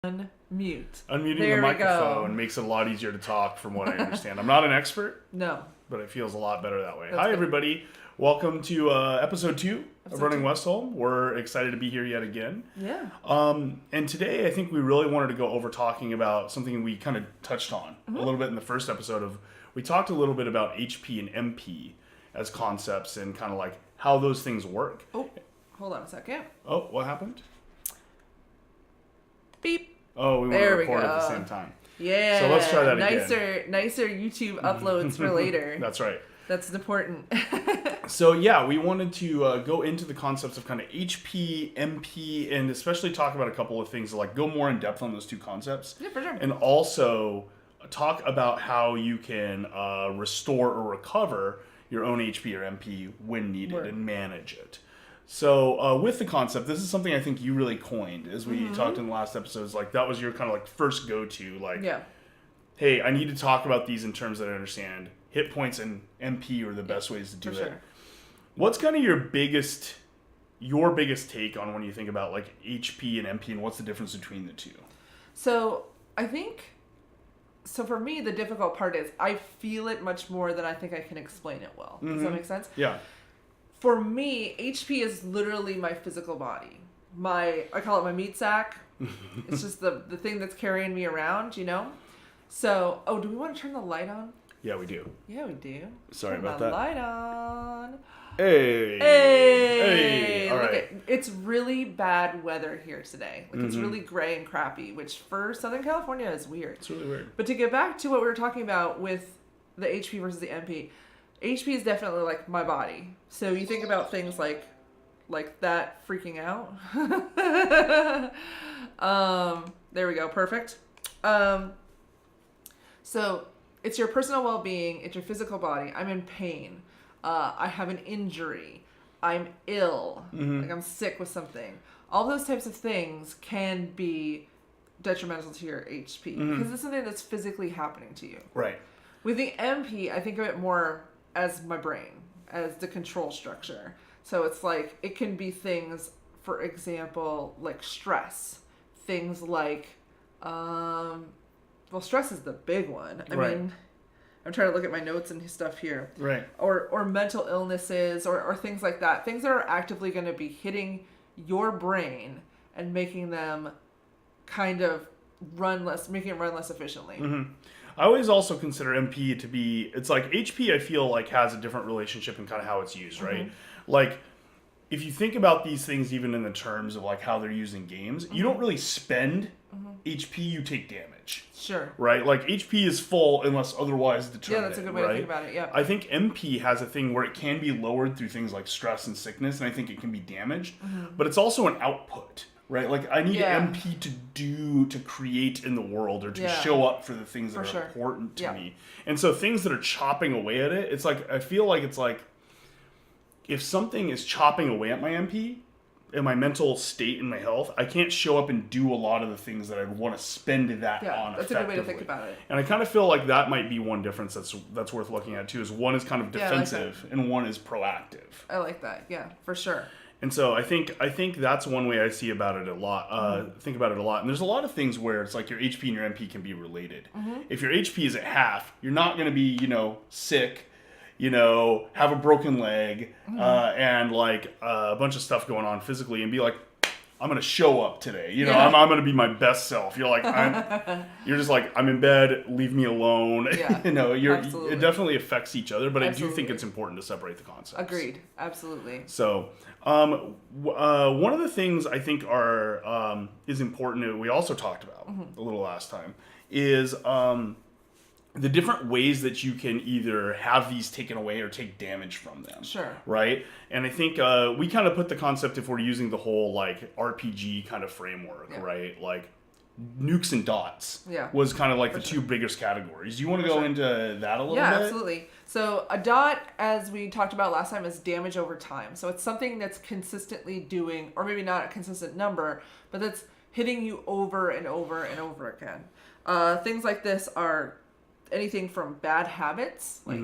Unmute. Unmuting There the we microphone go. makes it a lot easier to talk from what I understand. I'm not an expert, No. but it feels a lot better that way. That's Hi, good. everybody. Welcome to episode 2 of Episode Running 2. Westholme. We're excited to be here yet again. Yeah. And today I think we really wanted to go over talking about something we kind of touched on a little bit in the first episode of, we talked a little bit about HP and MP as concepts and kind of like how those things work. Oh, hold on a second. Oh, what happened? Beep. Oh, we want to There we record at the go. same time. Yeah. So let's try that again. Nicer YouTube uploads for later. That's right. That's important. So yeah, we wanted to go into the concepts of kind of HP, MP, and especially talk about a couple of things, like go more in depth on those two concepts. Yeah, for sure. And also talk about how you can restore or recover your own HP or MP when needed Word. and manage it. So with the concept, this is something I think you really coined as we talked in the last episodes. Like that was your kind of like first go-to. Like, Yeah. hey, I need to talk about these in terms that I understand. Hit points and MP are the best ways to do For it. sure. What's kind of your biggest take on when you think about like HP and MP and what's the difference between the two? So I think, for me, the difficult part is I feel it much more than I think I can explain it well. Does that make sense? Yeah. For me, HP is literally my physical body. I call it my meat sack. It's just the thing that's carrying me around, you know? So, do we want to turn the light on? Yeah, we do. Yeah, we do. Sorry turn about the that. light on. Hey. Hey! All Look right. it's really bad weather here today. Like, it's really gray and crappy, which for Southern California is weird. It's really weird. But to get back to what we were talking about with the HP versus the MP, HP is definitely like my body. So you think about things like that freaking out. There we go. Perfect. So it's your personal well-being. It's your physical body. I'm in pain. I have an injury. I'm ill. Like I'm sick with something. All those types of things can be detrimental to your HP because it's something that's physically happening to you. Right. With the MP, I think of it more as my brain, as the control structure. So it's like, it can be things, for example, like stress. Things like, stress is the big one. I mean, I'm trying to look at my notes and stuff here. Right. Or mental illnesses or things like that. Things that are actively going to be hitting your brain and making them kind of making it run less efficiently. I always also consider MP to be, it's like HP I feel like has a different relationship in kind of how it's used, right? Like, if you think about these things even in the terms of like how they're used in games, you don't really spend HP, you take damage. Sure. Right? Like HP is full unless otherwise determined. Yeah, that's a good way to think about it, yeah. I think MP has a thing where it can be lowered through things like stress and sickness, and I think it can be damaged, but it's also an output. Right, like I need MP to create in the world or to show up for the things that are important to me. And so things that are chopping away at it, it's like I feel like it's like if something is chopping away at my MP and my mental state and my health, I can't show up and do a lot of the things that I'd want to spend that on. That's a good way to think about it. And I kind of feel like that might be one difference that's worth looking at too. Is one is kind of defensive and one is proactive. I like that. Yeah, for sure. And so I think that's one way I see about it a lot. Think about it a lot. And there's a lot of things where it's like your HP and your MP can be related. If your HP is at half, you're not going to be, sick, have a broken leg, and like a bunch of stuff going on physically and be like, I'm going to show up today. I'm going to be my best self. You're like, you're just like, I'm in bed, leave me alone. Yeah, it definitely affects each other, but Absolutely. I do think it's important to separate the concepts. Agreed. Absolutely. So, one of the things I think is important that we also talked about a little last time is the different ways that you can either have these taken away or take damage from them. Sure. Right? And I think we kind of put the concept, if we're using the whole like RPG kind of framework, right? Like nukes and dots was kind of like the two biggest categories. Do you want to go into that a little bit? Yeah, absolutely. So a dot, as we talked about last time, is damage over time. So it's something that's consistently doing, or maybe not a consistent number, but that's hitting you over and over and over again. Things like this are anything from bad habits, like,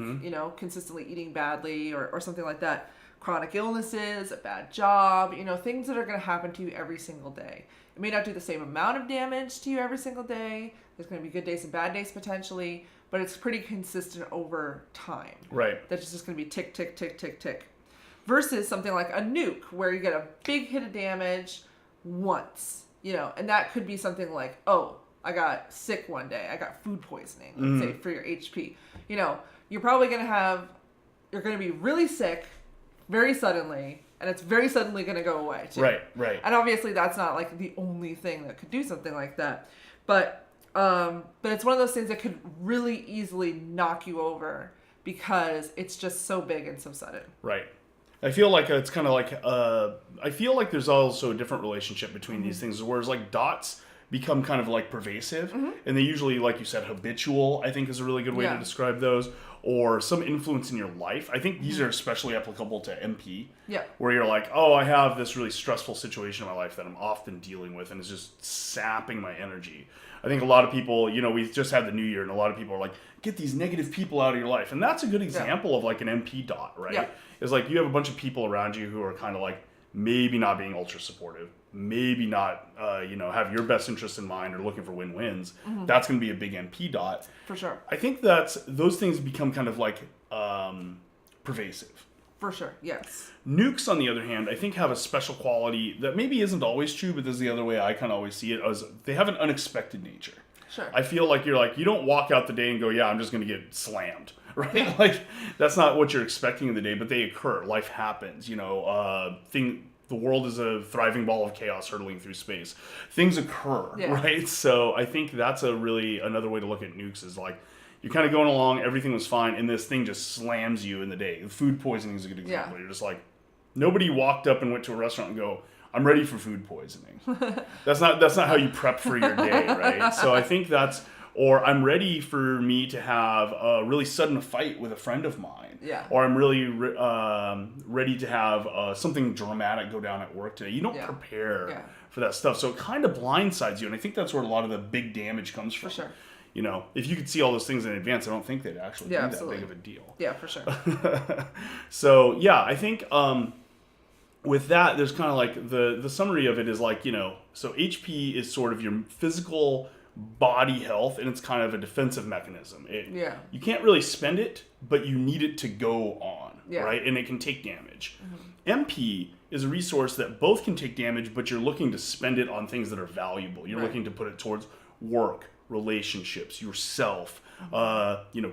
consistently eating badly or something like that, chronic illnesses, a bad job, things that are going to happen to you every single day. It may not do the same amount of damage to you every single day. There's going to be good days and bad days potentially, but it's pretty consistent over time. Right. That's just going to be tick, tick, tick, tick, tick. Versus something like a nuke where you get a big hit of damage once, and that could be something like, oh, I got sick one day. I got food poisoning, let's say, for your HP. You're probably going to you're going to be really sick very suddenly, and it's very suddenly going to go away, too. Right. And obviously that's not like the only thing that could do something like that. But it's one of those things that could really easily knock you over because it's just so big and so sudden. Right. I feel like it's kind of like, I feel like there's also a different relationship between these things, whereas like dots become kind of like pervasive, and they usually, like you said, habitual, I think is a really good way to describe those, or some influence in your life. I think these are especially applicable to MP, where you're like, oh, I have this really stressful situation in my life that I'm often dealing with, and it's just sapping my energy. I think a lot of people, we just had the new year, and a lot of people are like, get these negative people out of your life. And that's a good example of like an MP dot, right? Yeah. It's like you have a bunch of people around you who are kind of like maybe not being ultra supportive, maybe not, have your best interest in mind or looking for win-wins. That's going to be a big MP dot. For sure. I think those things become kind of like pervasive. For sure, yes. Nukes, on the other hand, I think have a special quality that maybe isn't always true, but this is the other way I kind of always see it, as they have an unexpected nature. Sure. I feel like you don't walk out the day and go, yeah, I'm just going to get slammed, right? Like, that's not what you're expecting in the day, but they occur. Life happens, the world is a thriving ball of chaos hurtling through space. Things occur, right? So I think that's another way to look at nukes is like, you're kind of going along, everything was fine, and this thing just slams you in the day. Food poisoning is a good example. You're just like, nobody walked up and went to a restaurant and go, I'm ready for food poisoning. That's not how you prep for your day, right? So I think or I'm ready for me to have a really sudden fight with a friend of mine. Yeah. Or I'm really ready to have something dramatic go down at work today. You don't prepare for that stuff. So it kind of blindsides you. And I think that's where a lot of the big damage comes from. For sure. If you could see all those things in advance, I don't think they'd actually be that big of a deal. Yeah, for sure. So, yeah, I think with that, there's kind of like the summary of it is like, so HP is sort of your physical body health, and it's kind of a defensive mechanism. You can't really spend it, but you need it to go on, right? And it can take damage. MP is a resource that both can take damage, but you're looking to spend it on things that are valuable. You're looking to put it towards work, relationships, yourself,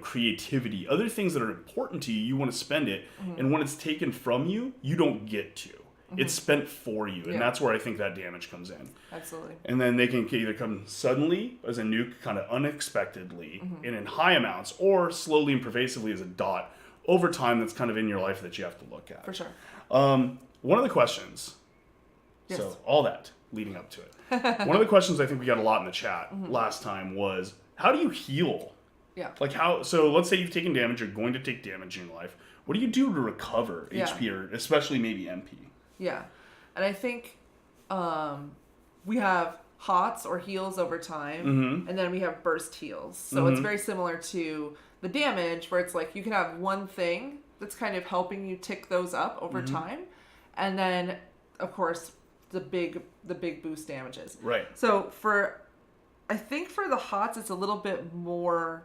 creativity, other things that are important to you. You want to spend it, and when it's taken from you, you don't get to. It's spent for you, and that's where I think that damage comes in. Absolutely. And then they can either come suddenly as a nuke, kind of unexpectedly, and in high amounts, or slowly and pervasively as a dot over time that's kind of in your life that you have to look at. For sure. One of the questions, so all that leading up to it, one of the questions I think we got a lot in the chat last time was, how do you heal? Yeah. Like so let's say you've taken damage, you're going to take damage in your life. What do you do to recover HP, or especially maybe MP? Yeah. And I think we have HOTS or heals over time, and then we have burst heals. So it's very similar to the damage, where it's like you can have one thing that's kind of helping you tick those up over time, and then, of course, the big boost damages. Right. So I think for the HOTS, it's a little bit more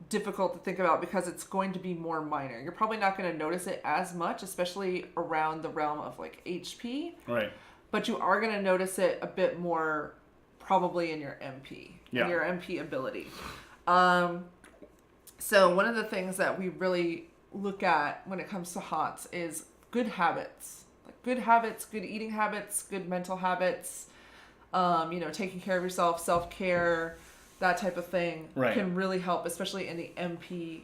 difficult to think about because it's going to be more minor. You're probably not going to notice it as much, especially around the realm of like HP. Right. But you are going to notice it a bit more probably in your MP, in your MP ability. So one of the things that we really look at when it comes to HOTS is good habits. Like good habits, good eating habits, good mental habits, taking care of yourself, self-care, that type of thing can really help, especially in the MP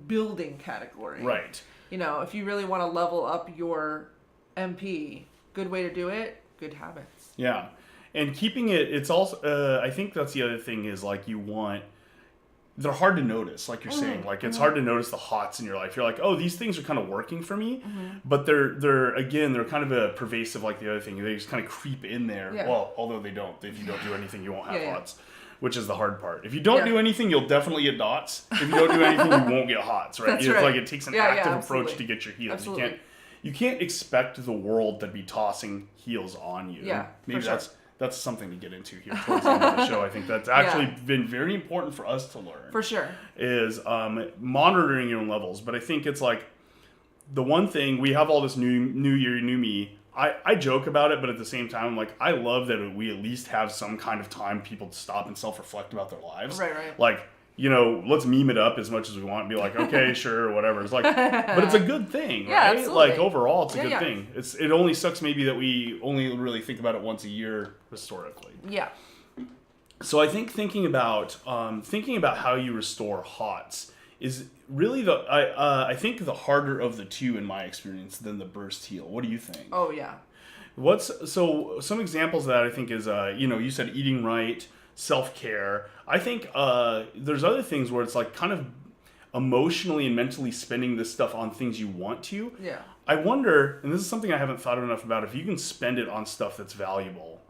building category. Right. If you really want to level up your MP, good way to do it, good habits. Yeah. And keeping it's also, I think that's the other thing is like they're hard to notice, like you're saying. Like it's hard to notice the HOTS in your life. You're like, oh, these things are kind of working for me, but they're kind of a pervasive, like the other thing. They just kind of creep in there. Yeah. Well, although they don't. If you don't do anything, you won't have HOTS. Which is the hard part. If you don't do anything, you'll definitely get dots. If you don't do anything, you won't get HOTS, right? That's it's right. like it takes an active approach to get your heals. Absolutely. you can't expect the world to be tossing heels on you. Yeah, maybe for sure. that's something to get into here towards the end of the show. I think that's actually been very important for us to learn. For sure. Is monitoring your own levels. But I think it's like the one thing, we have all this new year, new me. I joke about it, but at the same time, I'm like, I love that we at least have some kind of time people to stop and self-reflect about their lives. Right. Like, you know, let's meme it up as much as we want and be like, okay, sure, whatever. It's like, but it's a good thing, Yeah, right? absolutely. Like, overall, it's a good Yeah. thing. It only sucks maybe that we only really think about it once a year historically. Yeah. So I think thinking about how you restore HOTS is really I think the harder of the two in my experience than the burst heal. What do you think? Oh yeah. So some examples of that I think is you said eating right, self-care. I think there's other things where it's like kind of emotionally and mentally spending this stuff on things you want to. Yeah. I wonder, and this is something I haven't thought enough about, if you can spend it on stuff that's valuable,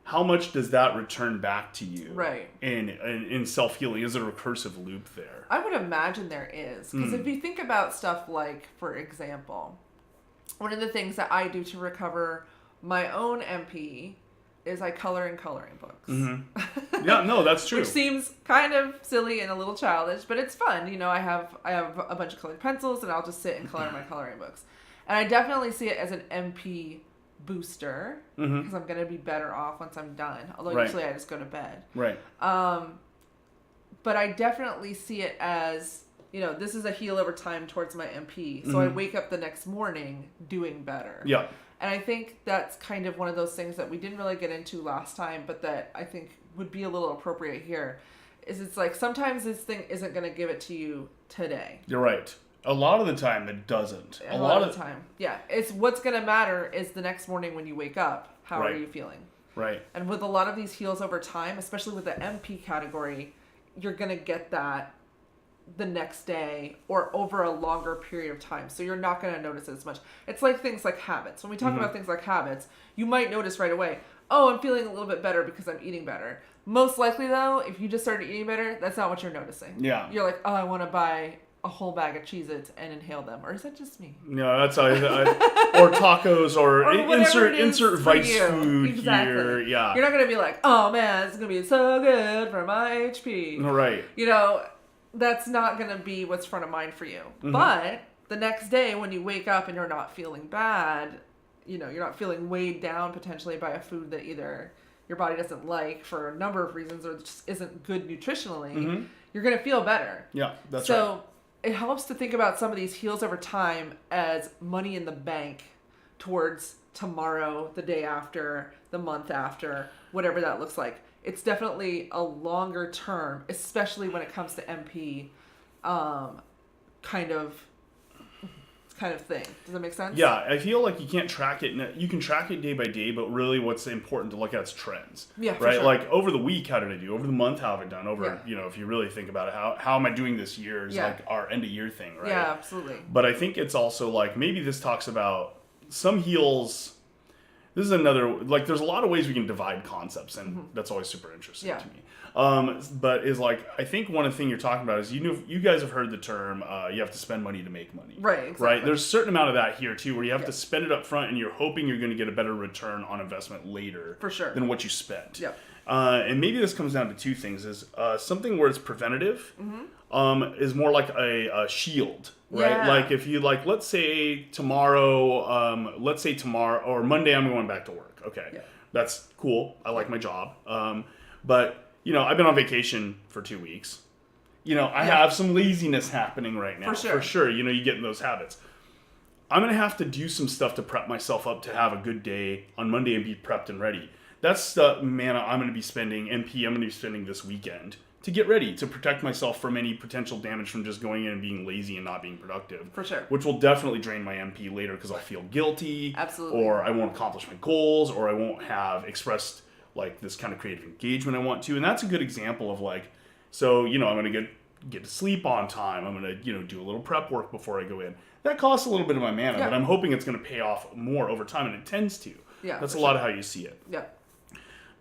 how much does that return back to you? Right. In self-healing? Is there a recursive loop there? I would imagine there is. Because if you think about stuff like, for example, one of the things that I do to recover my own MP is I color in coloring books. Mm-hmm. Yeah, no, that's true. Which seems kind of silly and a little childish, but it's fun. You know, I have a bunch of colored pencils, and I'll just sit and color my coloring books. And I definitely see it as an MP booster, because I'm going to be better off once I'm done. Although usually I just go to bed. Right. But I definitely see it as, this is a heal over time towards my MP. So I wake up the next morning doing better. Yeah. And I think that's kind of one of those things that we didn't really get into last time, but that I think would be a little appropriate here. Is it's like sometimes this thing isn't going to give it to you today. You're right. A lot of the time it doesn't. A lot of the time. Yeah. It's what's going to matter is the next morning when you wake up, how are you feeling? Right. And with a lot of these heals over time, especially with the MP category, you're going to get that the next day or over a longer period of time. So you're not going to notice it as much. It's like things like habits. When we talk about things like habits, you might notice right away, oh, I'm feeling a little bit better because I'm eating better. Most likely though, if you just started eating better, that's not what you're noticing. Yeah. You're like, oh, I want to buy a whole bag of Cheez-Its and inhale them. Or is that just me? No, that's or tacos or insert vice food here. Yeah. You're not going to be like, oh man, it's going to be so good for my HP. Right. That's not going to be what's front of mind for you. But the next day when you wake up and you're not feeling bad, you're not feeling weighed down potentially by a food that either your body doesn't like for a number of reasons or just isn't good nutritionally, you're going to feel better. Yeah, that's right. So it helps to think about some of these heals over time as money in the bank towards tomorrow, the day after, the month after, whatever that looks like. It's definitely a longer term, especially when it comes to MP, kind of thing. Does that make sense? Yeah, I feel like you can't track it. You can track it day by day, but really, what's important to look at is trends. Yeah, right. Sure. Like over the week, how did I do? Over the month, how have I done? Over, if you really think about it, how am I doing this year? Is like our end of year thing, right? Yeah, absolutely. But I think it's also like maybe this talks about some heals. This is another, like, there's a lot of ways we can divide concepts, and that's always super interesting to me. But is like, I think one of the things you're talking about is, you guys have heard the term, you have to spend money to make money. Right, exactly. Right? There's a certain amount of that here, too, where you have to spend it up front, and you're hoping you're going to get a better return on investment later. For sure. Than what you spent. Yep. And maybe this comes down to two things, is something where it's preventative is more like a shield. Right? Yeah. Like if you let's say tomorrow or Monday I'm going back to work. Okay. Yeah. That's cool. I like my job. But I've been on vacation for 2 weeks. I have some laziness happening right now. For sure. You get in those habits. I'm going to have to do some stuff to prep myself up to have a good day on Monday and be prepped and ready. That's the mana I'm going to be spending, MP I'm going to be spending this weekend to get ready, to protect myself from any potential damage from just going in and being lazy and not being productive. For sure. Which will definitely drain my MP later because I'll feel guilty. Absolutely. Or I won't accomplish my goals, or I won't have expressed this kind of creative engagement I want to. And that's a good example of I'm going to get to sleep on time. I'm going to, do a little prep work before I go in. That costs a little bit of my mana, but I'm hoping it's going to pay off more over time, and it tends to. Yeah. That's a lot of how you see it. Yeah.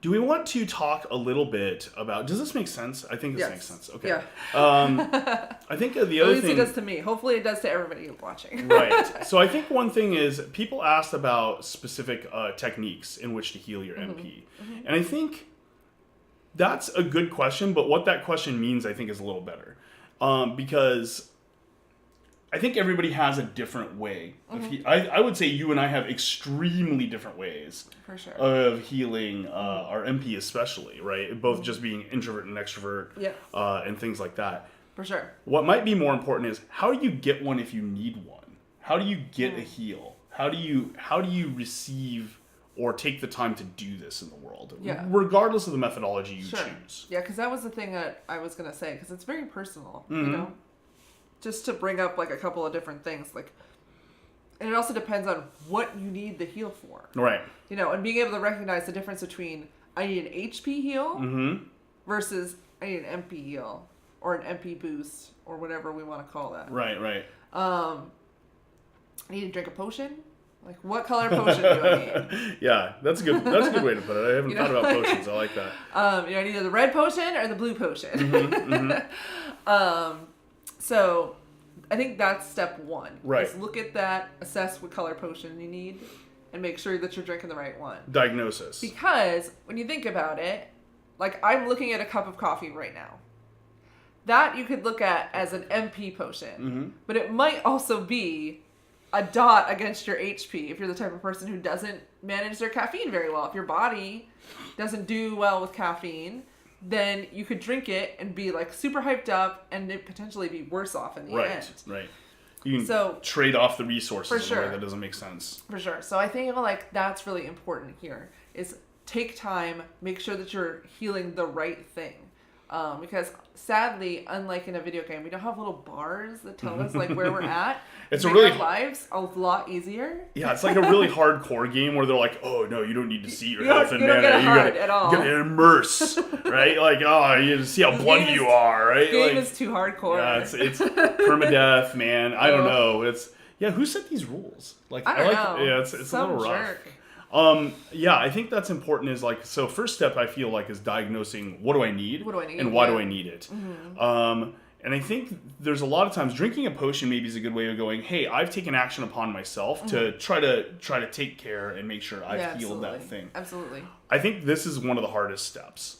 Do we want to talk a little bit about? Does this make sense? I think this makes sense. Okay. Yeah. I think the other thing. At least it does to me. Hopefully, it does to everybody watching. Right. So I think one thing is people asked about specific techniques in which to heal your NP, and I think that's a good question. But what that question means, I think, is a little better, because I think everybody has a different way. I would say you and I have extremely different ways for sure of healing our MP, especially, right? Both just being introvert and extrovert, and things like that. For sure. What might be more important is how do you get one if you need one? How do you get a heal? How do you receive or take the time to do this in the world, regardless of the methodology you choose? Yeah, because that was the thing that I was gonna say, because it's very personal, you know. Just to bring up like a couple of different things, like, and it also depends on what you need the heal for, right? You know, and being able to recognize the difference between I need an HP heal versus I need an MP heal or an MP boost or whatever we want to call that. Right. I need to drink a potion. Like, what color potion do I need? Yeah, that's a good way to put it. I haven't thought about potions. I like that. I need either the red potion or the blue potion. So I think that's step one. Right. Is look at that, assess what color potion you need, and make sure that you're drinking the right one. Diagnosis. Because when you think about it, like I'm looking at a cup of coffee right now. That you could look at as an MP potion. But it might also be a dot against your HP if you're the type of person who doesn't manage their caffeine very well. If your body doesn't do well with caffeine, then you could drink it and be like super hyped up and it potentially be worse off in the end. Right. You can trade off the resources in a way that doesn't make sense. For sure. So I think like that's really important here is take time, make sure that you're healing the right thing. Because sadly, unlike in a video game, we don't have little bars that tell us like where we're at. It's make our lives a lot easier. Yeah, it's like a really hardcore game where they're like, "Oh no, you don't need to see your health and mana. You gotta immerse, right? Like, oh, you see how bloody you are, right? Game like, is too hardcore. Yeah, it's permadeath, man. I don't know. Who set these rules? Like, I don't know. Yeah, it's a little rough. Jerk. I think that's important is like, so first step I feel like is diagnosing what do I need and why do I need it. And I think there's a lot of times drinking a potion maybe is a good way of going, hey, I've taken action upon myself to try to take care and make sure I've healed that thing. Absolutely. I think this is one of the hardest steps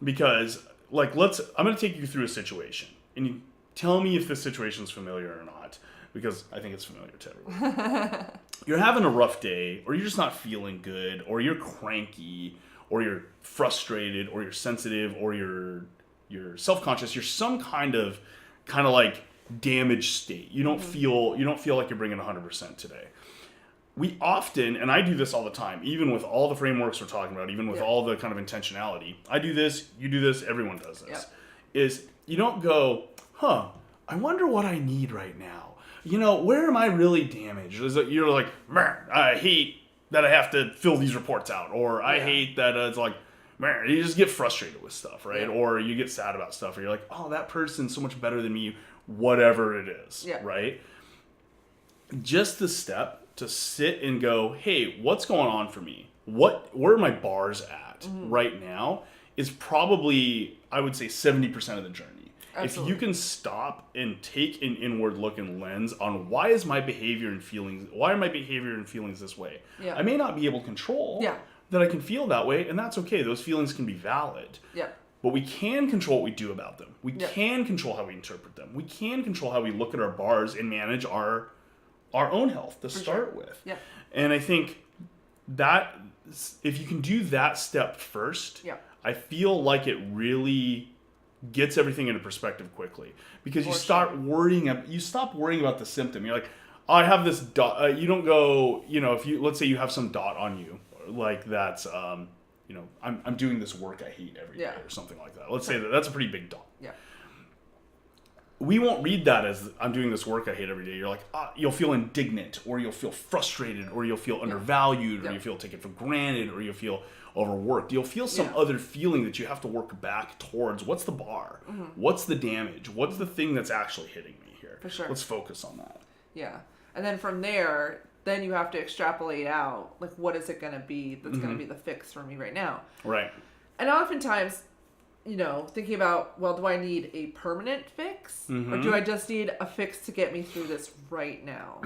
because like, I'm going to take you through a situation and you tell me if this situation is familiar or not, because I think it's familiar to everyone. You're having a rough day, or you're just not feeling good, or you're cranky, or you're frustrated, or you're sensitive, or you're self-conscious. You're some kind of like damaged state. You don't feel like you're bringing 100% today. We often, and I do this all the time, even with all the frameworks we're talking about, even with all the kind of intentionality. I do this, you do this, everyone does this. Is you don't go, I wonder what I need right now. You know, where am I really damaged? You're like, I hate that I have to fill these reports out. Or I hate that it's like, you just get frustrated with stuff, right? Or you get sad about stuff. Or you're like, oh, that person's so much better than me, whatever it is, right? Just the step to sit and go, hey, what's going on for me? Where are my bars at right now is probably, I would say, 70% of the journey. Absolutely. If you can stop and take an inward look and lens on why are my behavior and feelings this way? I may not be able to control that I can feel that way, and that's okay. Those feelings can be valid. But we can control what we do about them. We can control how we interpret them. We can control how we look at our bars and manage our own health to start with. And I think that if you can do that step first, I feel like it really gets everything into perspective quickly, because you stop worrying about the symptom. You're like, oh, I have this dot. You don't go, if you, let's say you have some dot on you, like that's, I'm doing this work I hate every day or something like that. Let's say that's a pretty big dot. We won't read that as I'm doing this work I hate every day. You're like, you'll feel indignant, or you'll feel frustrated, or you'll feel undervalued, or you feel taken for granted, or you'll feel overworked. You'll feel some other feeling that you have to work back towards. What's the bar? What's the damage? What's the thing that's actually hitting me here? For sure. Let's focus on that. Yeah. And then from there, then you have to extrapolate out, like, what is it going to be that's going to be the fix for me right now? Right. And oftentimes, thinking about, well, do I need a permanent fix? Or do I just need a fix to get me through this right now?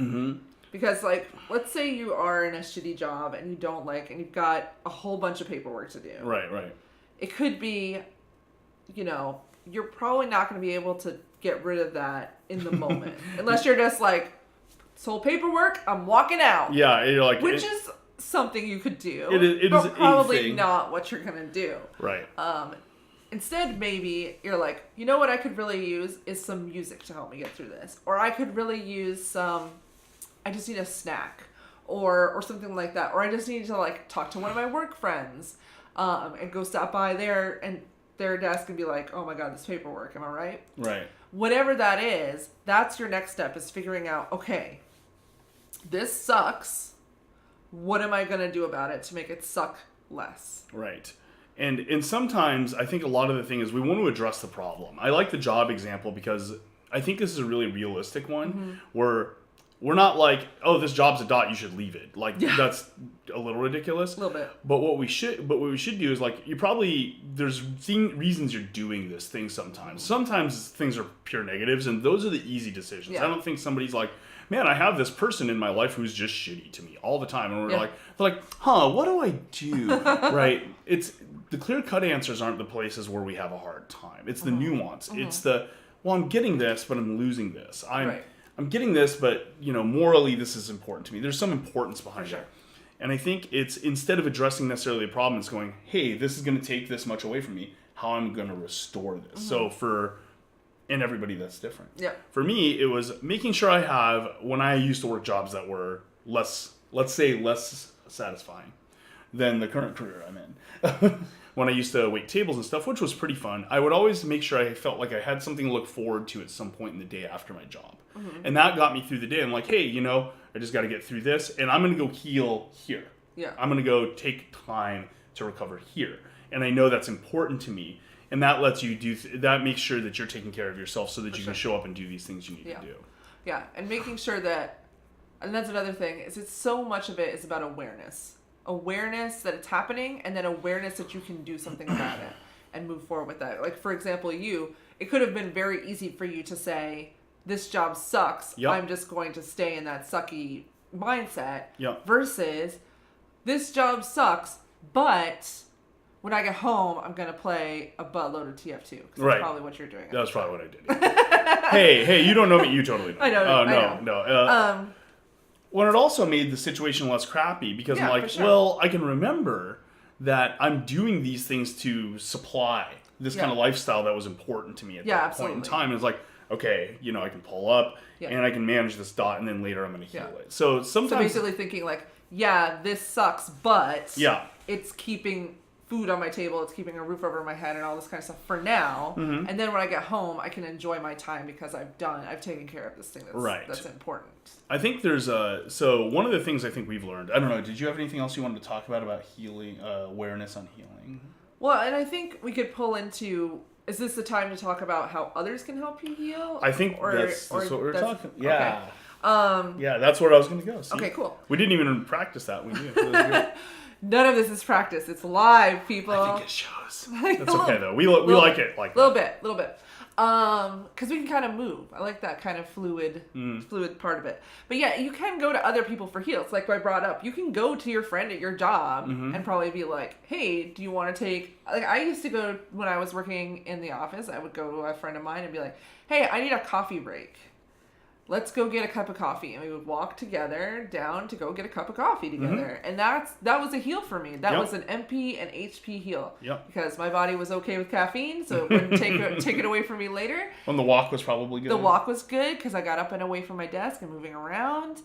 Because, like, let's say you are in a shitty job and you don't like, and you've got a whole bunch of paperwork to do. Right. It could be, you're probably not going to be able to get rid of that in the moment. Unless you're just like, sold paperwork, I'm walking out. Yeah, you're like... Which is something you could do. It but is probably not what you're going to do. Right. Instead, maybe you're like, you know what I could really use is some music to help me get through this. Or I could really use I just need a snack. Or something like that. Or I just need to, like, talk to one of my work friends. And go stop by their desk and be like, oh my God, this paperwork, am I right? Right. Whatever that is, that's your next step, is figuring out, okay, this sucks. What am I going to do about it to make it suck less? Right. And sometimes I think a lot of the thing is we want to address the problem. I like the job example because I think this is a really realistic one where we're not like, oh, this job's a dot, you should leave it. Like, that's a little ridiculous. A little bit. But what we should do is, like, there's reasons you're doing this thing sometimes. Sometimes things are pure negatives, and those are the easy decisions. Yeah. I don't think somebody's like, man, I have this person in my life who's just shitty to me all the time. And they're like, what do I do? Right? It's the clear-cut answers aren't the places where we have a hard time. It's the nuance. It's I'm getting this, but I'm losing this. I'm getting this, but, morally this is important to me. There's some importance behind it. And I think it's, instead of addressing necessarily the problem, it's going, hey, this is going to take this much away from me. How am I going to restore this? So and everybody that's different. Yeah. For me, it was making sure I have, when I used to work jobs that were less satisfying than the current career I'm in. When I used to wait tables and stuff, which was pretty fun, I would always make sure I felt like I had something to look forward to at some point in the day after my job. And that got me through the day. I'm like, hey, I just got to get through this, and I'm going to go heal here. Yeah. I'm going to go take time to recover here. And I know that's important to me. And that lets you that makes sure that you're taking care of yourself so that you can show up and do these things you need to do. Yeah, and making sure that, and that's another thing, is it's so much of it is about awareness. Awareness that it's happening, and then awareness that you can do something about it and move forward with that. Like, for example, it could have been very easy for you to say, this job sucks, I'm just going to stay in that sucky mindset, versus, this job sucks, but when I get home, I'm going to play a buttload of TF2. Because that's probably what you're doing. That's probably what I did. hey, you don't know me, you totally know. I know. No. When it also made the situation less crappy because I'm like, well, I can remember that I'm doing these things to supply this kind of lifestyle that was important to me at that point in time. And it's like, okay, I can pull up and I can manage this dot, and then later I'm going to heal it. So sometimes... So basically thinking like, this sucks, but it's keeping food on my table, it's keeping a roof over my head and all this kind of stuff for now. And then when I get home, I can enjoy my time because I've taken care of this thing that's important. I think there's so one of the things I think we've learned, I don't know, did you have anything else you wanted to talk about healing, awareness on healing? Well, and I think we could pull into, is this the time to talk about how others can help you heal? I think that's what we're talking. Yeah. Okay. That's where I was going to go. See? Okay, cool. We didn't even practice that. We did. None of this is practice. It's live, people. I think it shows. That's okay, though. We like it like that. Little bit. Because we can kind of move. I like that kind of fluid part of it. But yeah, you can go to other people for heals. Like I brought up, you can go to your friend at your job and probably be like, hey, do you want to take... Like I used to go, when I was working in the office, I would go to a friend of mine and be like, hey, I need a coffee break. Let's go get a cup of coffee. And we would walk together down to go get a cup of coffee together. And that was a heal for me. That was an MP and HP heal. Because my body was okay with caffeine, so it wouldn't take it away from me later. And the walk was probably good. The walk was good because I got up and away from my desk and moving around,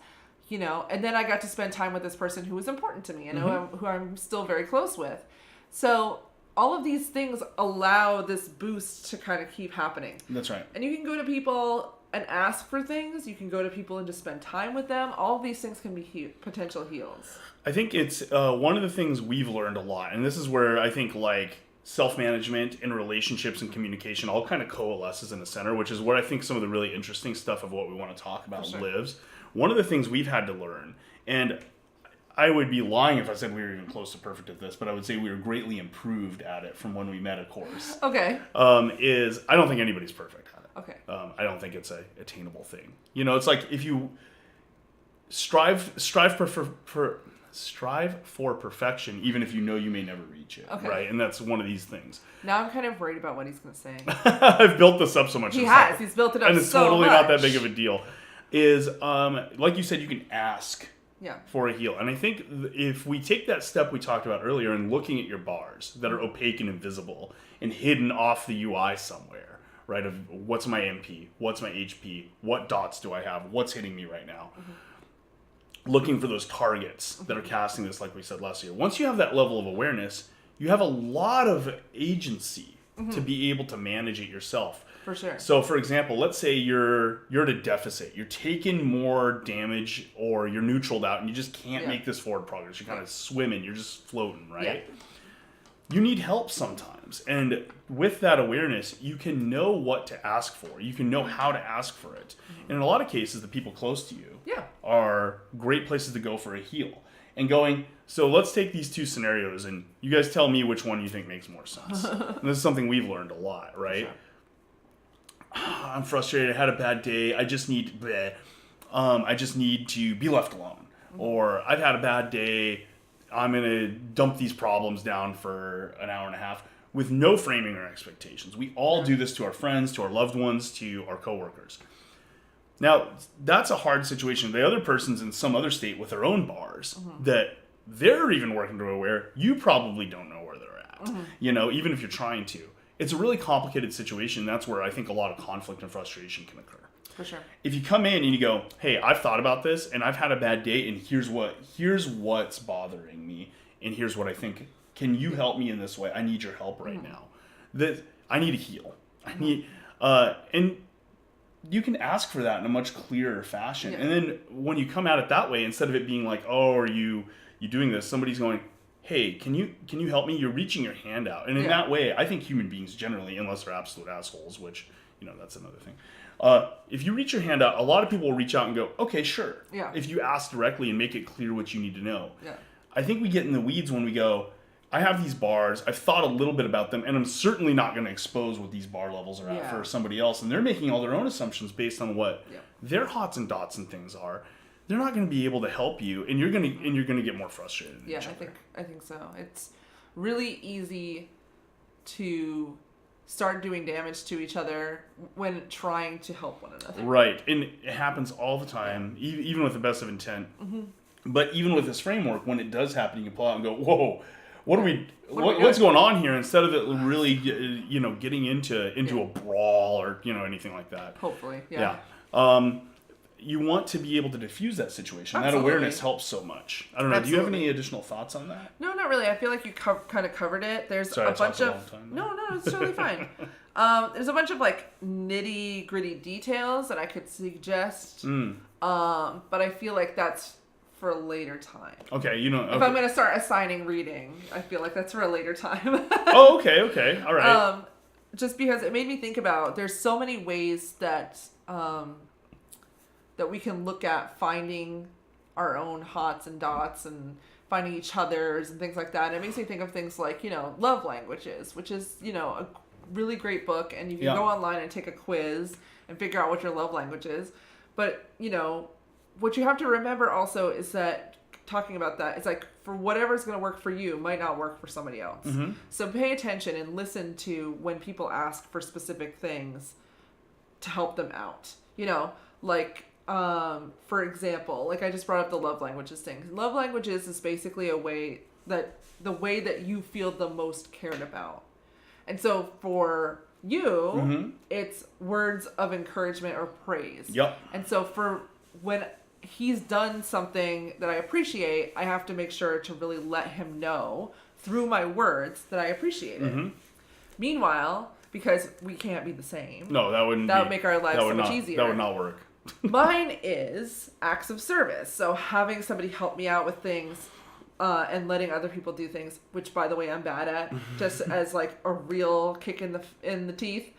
and then I got to spend time with this person who was important to me and who I'm still very close with. So all of these things allow this boost to kind of keep happening. That's right. And you can go to people and ask for things. You can go to people and just spend time with them. All of these things can be potential heals. I think it's one of the things we've learned a lot, and this is where I think like self-management and relationships and communication all kind of coalesces in the center, which is where I think some of the really interesting stuff of what we want to talk about lives. One of the things we've had to learn And I would be lying if I said we were even close to perfect at this, but I would say we were greatly improved at it from when we met, of course. Okay. Is I don't think anybody's perfect at it. Okay. I don't think it's a attainable thing. You know, it's like if you strive for perfection, even if you know you may never reach it, right? And that's one of these things. Now I'm kind of worried about what he's going to say. I've built this up so much. He has. He's built it up so much. And it's totally not that big of a deal. Is, like you said, you can ask for a heal. And I think if we take that step we talked about earlier and looking at your bars that are opaque and invisible and hidden off the UI somewhere, right, of what's my MP, what's my HP, what dots do I have, what's hitting me right now, looking for those targets that are casting this, like we said last year. Once you have that level of awareness, you have a lot of agency to be able to manage it yourself. For sure. So, for example, let's say you're at a deficit. You're taking more damage or you're neutraled out and you just can't make this forward progress. You're kind of swimming. You're just floating, right? Yeah. You need help sometimes. And with that awareness, you can know what to ask for. You can know how to ask for it. And in a lot of cases, the people close to you are great places to go for a heal. And going, so let's take these two scenarios and you guys tell me which one you think makes more sense. And this is something we've learned a lot, right? Sure. I'm frustrated. I had a bad day. I just need to be left alone. Or I've had a bad day. I'm going to dump these problems down for an hour and a half with no framing or expectations. We all do this to our friends, to our loved ones, to our coworkers. Now, that's a hard situation. The other person's in some other state with their own bars that they're even working to aware you probably don't know where they're at. You know, even if you're trying to. It's a really complicated situation. That's where I think a lot of conflict and frustration can occur. For sure. If you come in and you go, hey, I've thought about this and I've had a bad day and here's what's bothering me and here's what I think. Can you help me in this way? I need your help right now. I need a heal. I need, and you can ask for that in a much clearer fashion. And then when you come at it that way, instead of it being like, oh, are you doing this? Somebody's going, hey, can you help me? You're reaching your hand out. And in that way, I think human beings generally, unless they're absolute assholes, which, you know, that's another thing. If you reach your hand out, a lot of people will reach out and go, okay, sure. Yeah. If you ask directly and make it clear what you need to know. Yeah. I think we get in the weeds when we go, I have these bars, I've thought a little bit about them, and I'm certainly not going to expose what these bar levels are at for somebody else. And they're making all their own assumptions based on what their hots and dots and things are. They're not going to be able to help you, and you're going to get more frustrated. Yeah, I think so. It's really easy to start doing damage to each other when trying to help one another. Right, and it happens all the time, even with the best of intent. But even with this framework, when it does happen, you can pull out and go, "Whoa, what's going on here?" Instead of it really, getting into a brawl or anything like that. Hopefully, you want to be able to diffuse that situation. Absolutely. That awareness helps so much. I don't know. Absolutely. Do you have any additional thoughts on that? No, not really. I feel like you kind of covered it. There's a bunch of... No, it's totally fine. There's a bunch of nitty gritty details that I could suggest. But I feel like that's for a later time. Okay, If I'm going to start assigning reading, I feel like that's for a later time. Oh, okay. All right. Just because it made me think about there's so many ways that we can look at finding our own hots and dots and finding each other's and things like that. And it makes me think of things like, Love Languages, which is, a really great book. And you can go online and take a quiz and figure out what your love language is. But, what you have to remember also is that talking about that, it's like for whatever's going to work for you might not work for somebody else. So pay attention and listen to when people ask for specific things to help them out. For example, I just brought up the love languages thing. Love languages is basically the way that you feel the most cared about. And so for you, it's words of encouragement or praise. Yep. And so for when he's done something that I appreciate, I have to make sure to really let him know through my words that I appreciate it. Meanwhile, because we can't be the same. No, that would make our lives so much easier. That would not work. Mine is acts of service. So having somebody help me out with things and letting other people do things, which by the way I'm bad at, just as a real kick in the teeth.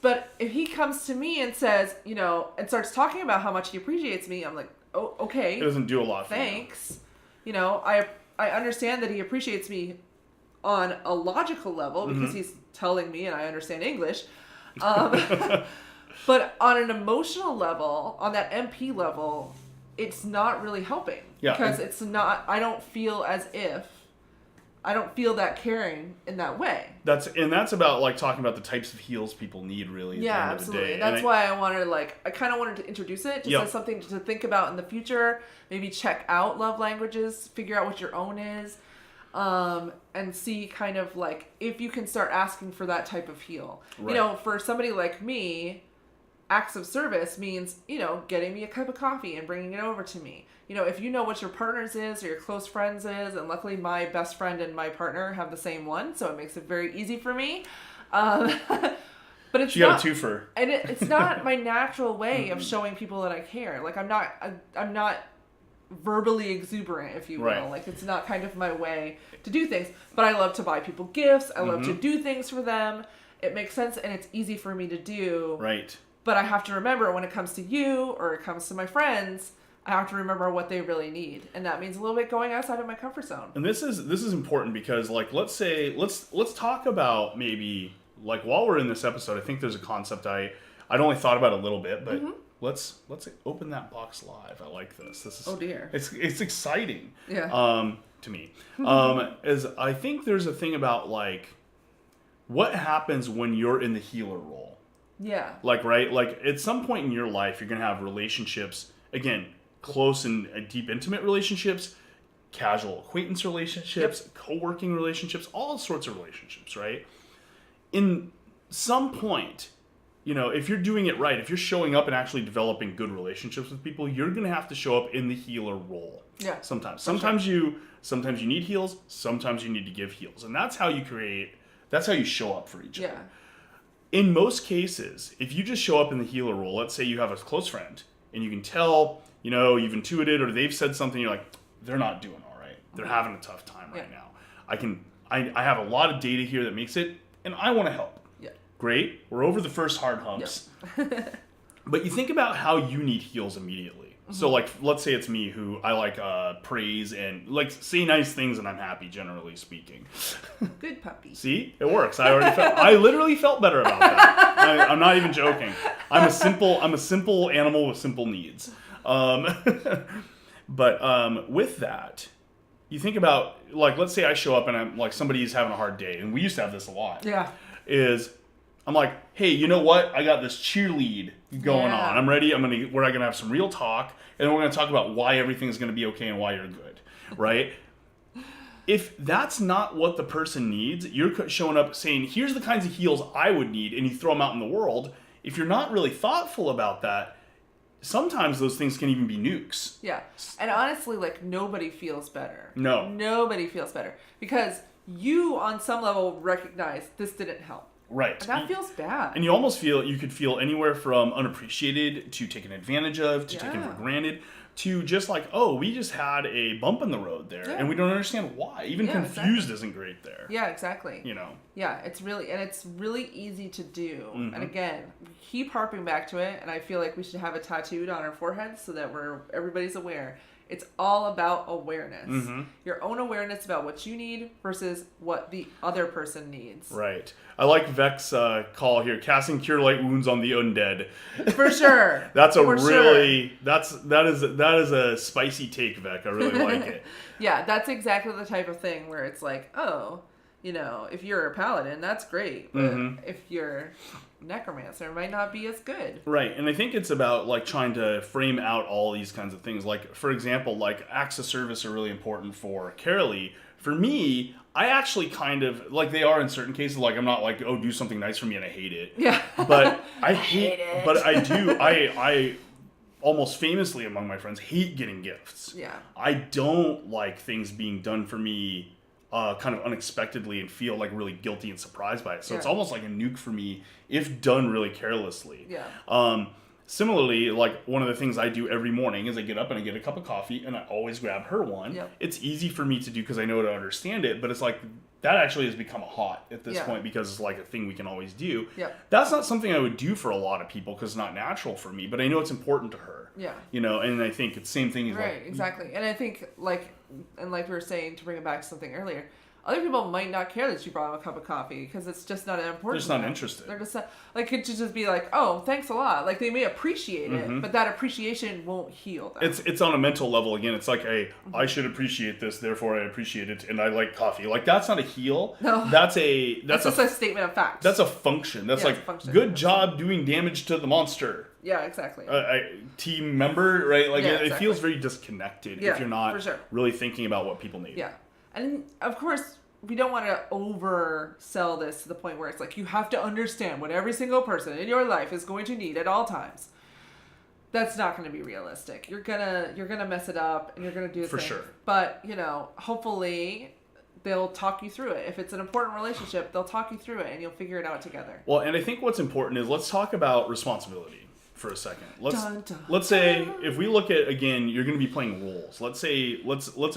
But if he comes to me and says, and starts talking about how much he appreciates me, I'm like, oh, okay. It doesn't do a lot for you. Thanks. You know, I understand that he appreciates me on a logical level because he's telling me and I understand English. But on an emotional level, on that MP level, it's not really helping. Yeah. Because it's not, I don't feel that caring in that way. That's about like talking about the types of heals people need, really. At the end absolutely. Of the day. That's why I wanted I kind of wanted to introduce it just as something to think about in the future. Maybe check out love languages, figure out what your own is, and see kind of like if you can start asking for that type of heal. Right. You know, for somebody like me, acts of service means, you know, getting me a cup of coffee and bringing it over to me. You know, if you know what your partner's is or your close friends is, and luckily my best friend and my partner have the same one, so it makes it very easy for me. But it's she got a twofer. And it's not my natural way of showing people that I care. Like, I'm not verbally exuberant, if you will. Right. Like, it's not kind of my way to do things. But I love to buy people gifts. I love to do things for them. It makes sense, and it's easy for me to do. Right. But I have to remember when it comes to you or it comes to my friends, I have to remember what they really need. And that means a little bit going outside of my comfort zone. And this is important because, like, let's talk about maybe, like, while we're in this episode, I think there's a concept I'd only thought about a little bit, but let's open that box live. I like this. This is, oh dear. It's exciting. Yeah. To me. Is I think there's a thing about, like, what happens when you're in the healer role. Yeah. Like, right? Like, at some point in your life, you're going to have relationships, again, close and deep, intimate relationships, casual acquaintance relationships, co-working relationships, all sorts of relationships, right? In some point, you know, if you're doing it right, if you're showing up and actually developing good relationships with people, you're going to have to show up in the healer role. Yeah. Sometimes you need heals, sometimes you need to give heals. And that's how you show up for each other. Yeah. In most cases, if you just show up in the healer role, let's say you have a close friend and you can tell, you know, you've intuited or they've said something, you're like, they're not doing all right. They're having a tough time right now. I have a lot of data here that makes it, and I want to help. Yeah. Great. We're over the first hard humps. Yep. But you think about how you need heals immediately. So, like, let's say it's me who I like praise and, like, say nice things and I'm happy, generally speaking. Good puppy. See? It works. I literally felt better about that. I'm not even joking. I'm a simple animal with simple needs. But with that, you think about, like, let's say I show up and I'm like, somebody's having a hard day, and we used to have this a lot. Yeah. I'm like, hey, you know what? I got this cheerlead going on. I'm ready. We're gonna have some real talk, and then we're gonna talk about why everything's gonna be okay and why you're good, right? If that's not what the person needs, you're showing up saying, here's the kinds of heals I would need, and you throw them out in the world. If you're not really thoughtful about that, sometimes those things can even be nukes. Yeah. And honestly, like, nobody feels better. No. Nobody feels better. Because you, on some level, recognize this didn't help. Right. And that feels bad. And you could feel anywhere from unappreciated to taken advantage of to taken for granted to just like, oh, we just had a bump in the road there and we don't understand why. Even confused isn't great there. Yeah, exactly. You know. Yeah, it's really easy to do. Mm-hmm. And again, we keep harping back to it, and I feel like we should have it tattooed on our foreheads so that everybody's aware. It's all about awareness. Mm-hmm. Your own awareness about what you need versus what the other person needs. Right. I like Vec's call here, casting cure light wounds on the undead. For sure. That is a spicy take, Vec. I really like it. Yeah, that's exactly the type of thing where it's like, oh, you know, if you're a paladin, that's great. But if you're necromancer, it might not be as good. Right. And I think it's about like trying to frame out all these kinds of things. Like, for example, like acts of service are really important for Carolee. For me, I actually kind of, like, they are in certain cases. Like, I'm not like, oh, do something nice for me and I hate it. Yeah. But I hate it. But I do. I almost famously among my friends hate getting gifts. Yeah. I don't like things being done for me kind of unexpectedly and feel like really guilty and surprised by it. So it's almost like a nuke for me if done really carelessly. Yeah. Similarly, like one of the things I do every morning is I get up and I get a cup of coffee and I always grab her one. Yep. It's easy for me to do because I know to understand it, but it's like that actually has become a hot at this point because it's like a thing we can always do. Yep. That's not something I would do for a lot of people because it's not natural for me, but I know it's important to her. Yeah. You know, and I think it's the same thing as right, exactly. And I think like we were saying, to bring it back to something earlier, other people might not care that you brought them a cup of coffee because it's just not important. They're just not interested. They're just not, like, it should just be like, oh, thanks a lot. Like, they may appreciate it, but that appreciation won't heal them. It's on a mental level again. It's like, hey, I should appreciate this, therefore I appreciate it, and I like coffee. Like, that's not a heal. No. That's just a statement of fact. That's a function. That's like, function. Good job doing damage to the monster. Yeah, exactly. Team member, right? Like, it exactly. feels very disconnected if you're not really thinking about what people need. Yeah. And, of course, we don't want to oversell this to the point where it's like you have to understand what every single person in your life is going to need at all times. That's not going to be realistic. You're gonna mess it up and you're gonna do for things. Sure. But hopefully they'll talk you through it. If it's an important relationship, they'll talk you through it and you'll figure it out together. Well, and I think what's important is let's talk about responsibility for a second. Dun, dun, let's say if we look at, again, you're going to be playing roles. Let's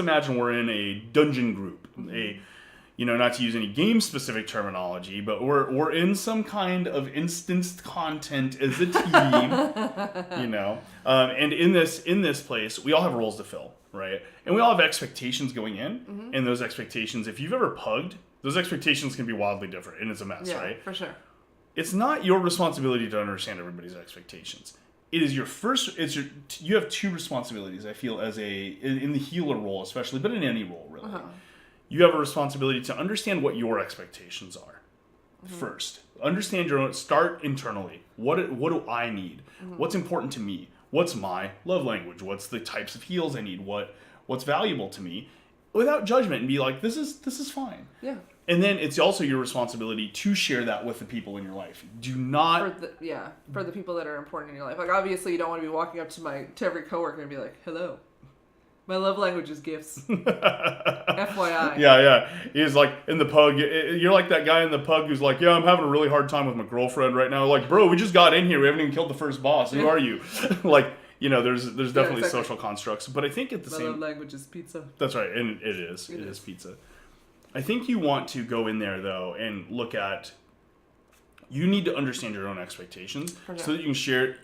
imagine we're in a dungeon group, not to use any game-specific terminology, but we're in some kind of instanced content as a team, and in this place, we all have roles to fill, right? And we all have expectations going in, and those expectations, if you've ever pugged, those expectations can be wildly different, and it's a mess, right? Yeah, for sure. It's not your responsibility to understand everybody's expectations. It is you have two responsibilities, I feel, in the healer role especially, but in any role, really. You have a responsibility to understand what your expectations are first. Understand your own. Start internally. What do I need? What's important to me? What's my love language? What's the types of heals I need? What's valuable to me? Without judgment, and be like, this is fine. Yeah. And then it's also your responsibility to share that with the people in your life. Do not for the people that are important in your life. Like, obviously, you don't want to be walking up to every coworker and be like, hello. My love language is gifts. FYI. Yeah. He's like in the pug. You're like that guy in the pug who's like, yeah, I'm having a really hard time with my girlfriend right now. Like, bro, we just got in here. We haven't even killed the first boss. Who are you? Like, there's definitely social constructs. But I think at the same... My love language is pizza. That's right. And it is. It is pizza. I think you want to go in there, though, and look at... You need to understand your own expectations so that you can share...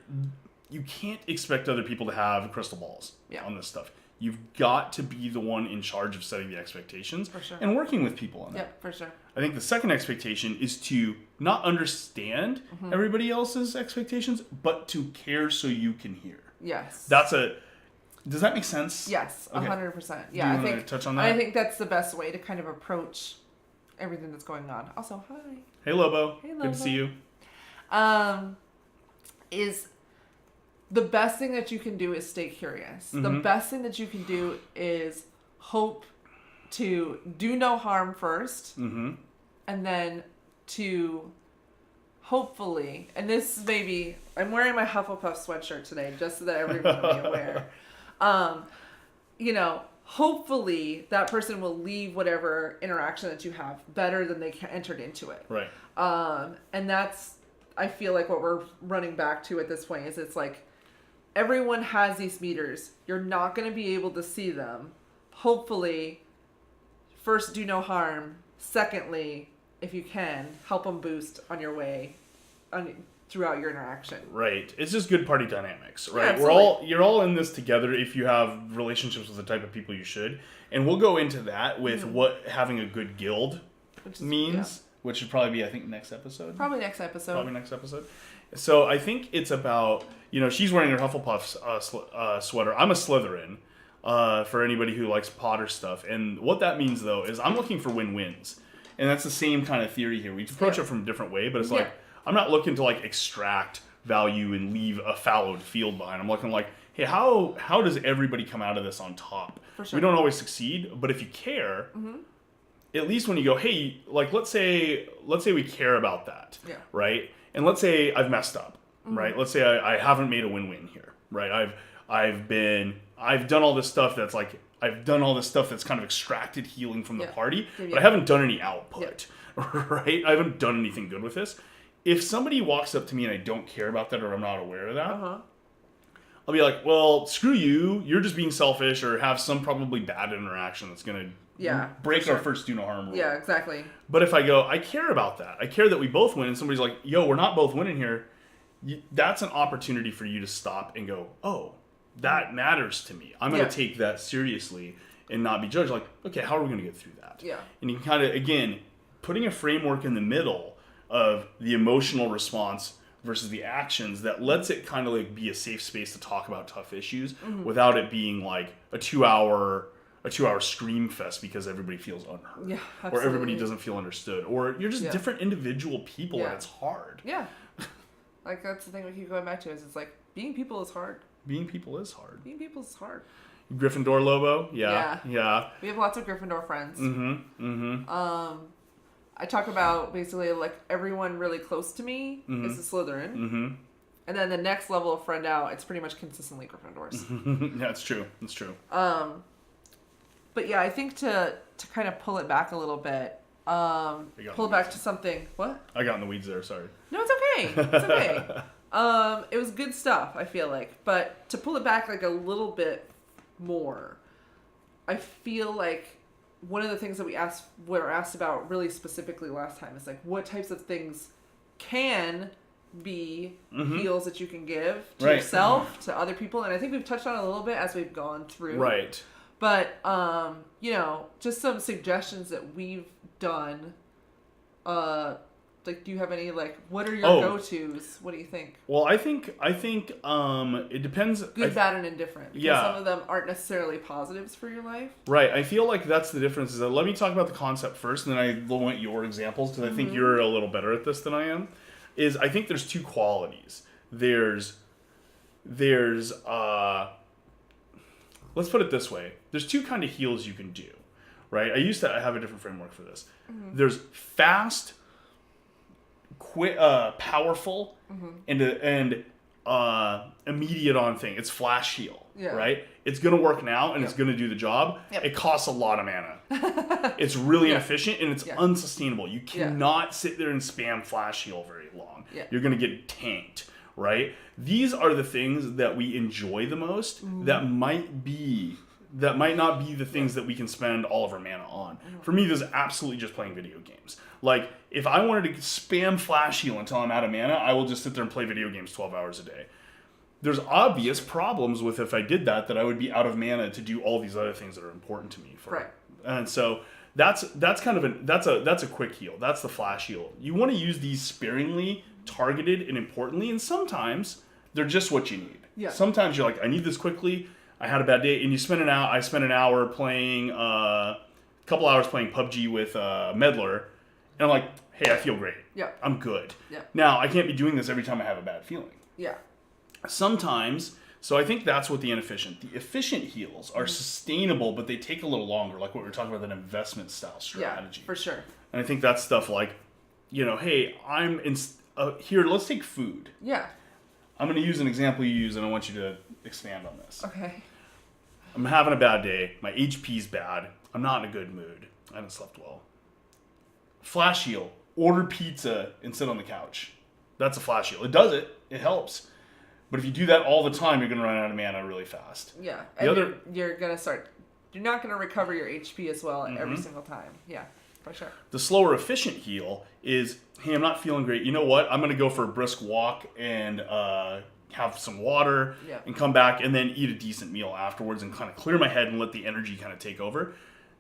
You can't expect other people to have crystal balls on this stuff. You've got to be the one in charge of setting the expectations and working with people on that. Yeah, for sure. I think the second expectation is to not understand everybody else's expectations, but to care so you can hear. Yes. Does that make sense? Yes, 100%. Yeah, Do you want to touch on that? I think that's the best way to kind of approach everything that's going on. Also, hi. Hey, Lobo. Hey, Lobo. Good to see you. Is the best thing that you can do is stay curious. The best thing that you can do is hope to do no harm first, and then to hopefully, and this maybe, I'm wearing my Hufflepuff sweatshirt today just so that everyone will be aware. Hopefully that person will leave whatever interaction that you have better than they entered into it. Right. And that's, I feel like what we're running back to at this point is it's like, everyone has these meters. You're not going to be able to see them. Hopefully, first, do no harm. Secondly, if you can, help them boost on your way throughout your interaction. Right. It's just good party dynamics, right? Yeah, you're all in this together if you have relationships with the type of people you should. And we'll go into that with what having a good guild means, which should probably be, I think, next episode. Probably next episode. So I think it's about, she's wearing her Hufflepuff sweater. I'm a Slytherin, for anybody who likes Potter stuff. And what that means, though, is I'm looking for win-wins. And that's the same kind of theory here. We approach it from a different way, but it's like, I'm not looking to, extract value and leave a fallowed field behind. I'm looking like, hey, how does everybody come out of this on top? For sure. We don't always succeed, but if you care... At least when you go, hey, let's say we care about that, right? And let's say I've messed up, right? Let's say I haven't made a win-win here, right? I've done all this stuff that's kind of extracted healing from the party, but I haven't done any output, right? I haven't done anything good with this. if somebody walks up to me and I don't care about that or I'm not aware of that, Uh-huh. I'll be like, well, screw you. You're just being selfish, or have some probably bad interaction that's going to break our first do no harm rule. Yeah, exactly. But if I go, I care about that. I care that we both win, and somebody's like, yo, we're not both winning here. That's an opportunity for you to stop and go, oh, that matters to me. I'm going to take that seriously and not be judged. Like, okay, how are we going to get through that? Yeah. And you can kind of, again, putting a framework in the middle of the emotional response versus the actions that lets it kind of like be a safe space to talk about tough issues without it being like a 2-hour scream fest because everybody feels unheard. Yeah, absolutely. Or everybody doesn't feel understood. Or you're just different individual people and it's hard. Yeah. Like that's the thing we keep going back to is it's like being people is hard. Being people is hard. Being people is hard. Gryffindor Lobo? Yeah. We have lots of Gryffindor friends. Mm-hmm. I talk about basically like everyone really close to me is a Slytherin. Mm-hmm. And then the next level of friend out, it's pretty much consistently Gryffindors. Yeah, it's true. It's true. But yeah, I think to kind of pull it back a little bit, pull it back to something. What? I got in the weeds there. Sorry. No, it's okay. It's okay. It was good stuff, I feel like. But to pull it back like a little bit more, I feel like one of the things that were asked about really specifically last time is like what types of things can be heals that you can give to yourself, to other people. And I think we've touched on it a little bit as we've gone through. Right. But, just some suggestions that we've done. Like, do you have any, like, what are your go-tos? What do you think? Well, I think it depends. Good, bad, and indifferent. Because some of them aren't necessarily positives for your life. Right. I feel like that's the difference. Is that let me talk about the concept first, and then I want your examples, because I think you're a little better at this than I am. Is I think there's two qualities. There's let's put it this way. There's two kind of heals you can do, right? I used to have a different framework for this. There's fast, quick, powerful, and immediate on thing. It's flash heal, right? It's going to work now, and it's going to do the job. It costs a lot of mana. It's really inefficient, and it's unsustainable. You cannot sit there and spam flash heal very long. You're going to get tanked. Right? These are the things that we enjoy the most that might not be the things that we can spend all of our mana on. For me, this is absolutely just playing video games. Like, if I wanted to spam flash heal until I'm out of mana, I will just sit there and play video games 12 hours a day. There's obvious problems with if I did that I would be out of mana to do all these other things that are important to me. And so that's kind of that's a quick heal. That's the flash heal. You want to use these sparingly, targeted, and importantly, and sometimes they're just what you need. Sometimes you're like, I need this quickly. I had a bad day, and I spent an hour playing, a couple hours playing PUBG with Meddler, and I'm like, hey, I feel great. I'm good. Now, I can't be doing this every time I have a bad feeling. Sometimes, so I think that's what the efficient heals are sustainable, but they take a little longer, like what we were talking about, that investment style strategy. Yeah, for sure. And I think that's stuff like, hey, here, let's take food. I'm going to use an example you use, and I want you to expand on this. Okay. I'm having a bad day. My HP's bad. I'm not in a good mood. I haven't slept well. Flash heal. Order pizza and sit on the couch. That's a flash heal. It does it. It helps. But if you do that all the time, you're going to run out of mana really fast. Yeah. And you're going to start... You're not going to recover your HP as well every single time. Yeah, for sure. The slower, efficient heal is, hey, I'm not feeling great. You know what? I'm going to go for a brisk walk and have some water and come back and then eat a decent meal afterwards and kind of clear my head and let the energy kind of take over.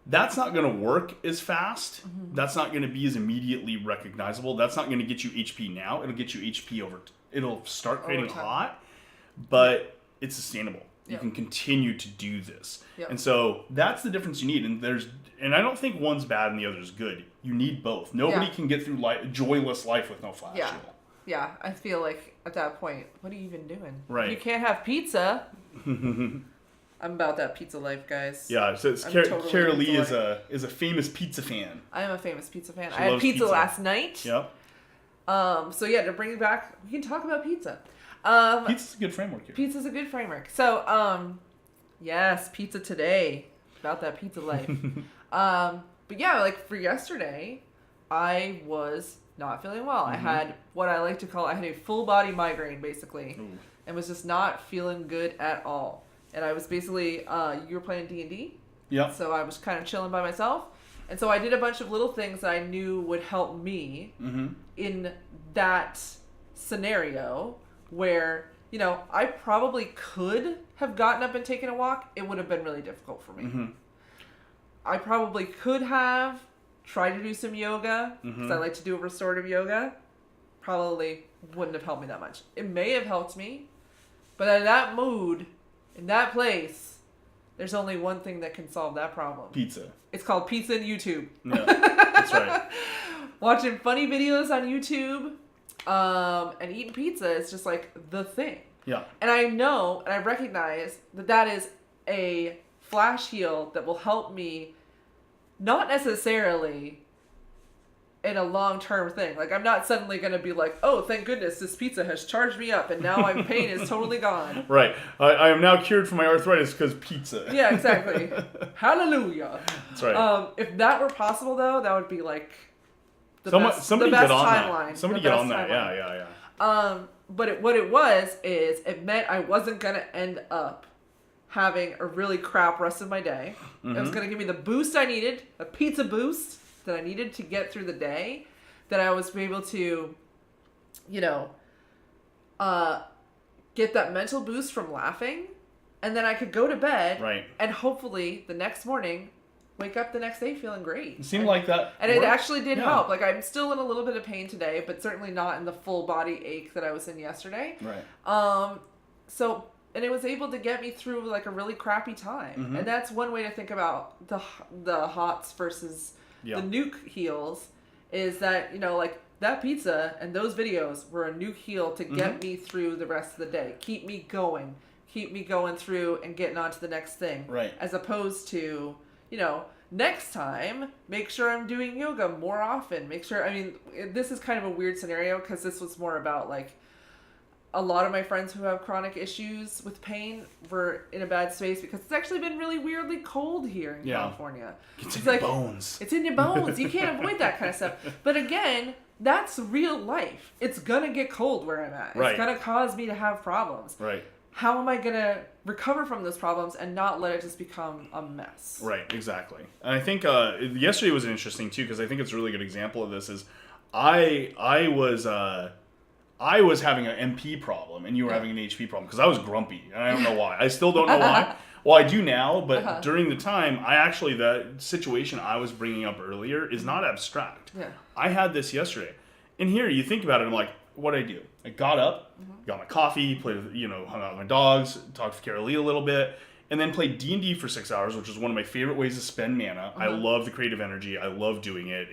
That's not going to work as fast. That's not going to be as immediately recognizable. That's not going to get you HP now. It'll get you HP it'll start creating hot, but it's sustainable. You can continue to do this. And so that's the difference you need. And I don't think one's bad and the other's good. You need both. Nobody can get through joyless life with no flash heal. Yeah, I feel like at that point, what are you even doing? Right. You can't have pizza. I'm about that pizza life, guys. Yeah, so Cara Lee is a famous pizza fan. I am a famous pizza fan. I had pizza last night. Yep. So yeah, to bring it back, we can talk about pizza. Pizza's a good framework here. Pizza's a good framework. So, yes, pizza today. About that pizza life. But yeah, like for yesterday, I was not feeling well. I had what I like to call, I had a full body migraine, basically, and was just not feeling good at all. And I was basically, you were playing D&D? Yeah. So I was kind of chilling by myself. And so I did a bunch of little things that I knew would help me in that scenario where, you know, I probably could have gotten up and taken a walk. It would have been really difficult for me. I probably could have tried to do some yoga, because I like to do a restorative yoga. Probably wouldn't have helped me that much. It may have helped me, but in that mood, in that place, there's only one thing that can solve that problem. Pizza. It's called pizza and YouTube. Yeah, that's right. Watching funny videos on YouTube and eating pizza is just like the thing. Yeah. And I know and I recognize that that is a flash heal that will help me, not necessarily in a long-term thing. Like, I'm not suddenly going to be like, oh, thank goodness, this pizza has charged me up and now my pain is totally gone. Right. I am now cured from my arthritis because pizza. Yeah, exactly. Hallelujah. That's right. If that were possible, though, that would be like the best Somebody timeline. get on that. Somebody get on that. Yeah. But what it was is it meant I wasn't going to end up having a really crap rest of my day. It was going to give me the boost I needed, a pizza boost that I needed to get through the day, that I was able to, you know, get that mental boost from laughing, and then I could go to bed, right, and hopefully the next morning wake up the next day feeling great. It seemed like that. And it actually did help. Like, I'm still in a little bit of pain today, but certainly not in the full body ache that I was in yesterday. Right. And it was able to get me through like a really crappy time. And that's one way to think about the hots versus the nuke heals, is that, you know, like that pizza and those videos were a nuke heal to get me through the rest of the day. Keep me going through and getting on to the next thing. Right. As opposed to, you know, next time, make sure I'm doing yoga more often. Make sure, I mean, this is kind of a weird scenario because this was more about like, a lot of my friends who have chronic issues with pain were in a bad space because it's actually been really weirdly cold here in California. It's in your bones. It's in your bones. You can't avoid that kind of stuff. But again, that's real life. It's going to get cold where I'm at. It's going to cause me to have problems. Right. How am I going to recover from those problems and not let it just become a mess? Right, exactly. And I think yesterday was interesting too, because I think it's a really good example of this. Is I was having an MP problem, and you were having an HP problem, because I was grumpy, and I don't know why. I still don't know why. Well, I do now, but during the time, the situation I was bringing up earlier is not abstract. Yeah. I had this yesterday. And here, you think about it, I'm like, what'd I do? I got up, got my coffee, hung out with my dogs, talked to Carolee a little bit, and then played D&D for 6 hours, which is one of my favorite ways to spend mana. I love the creative energy. I love doing it.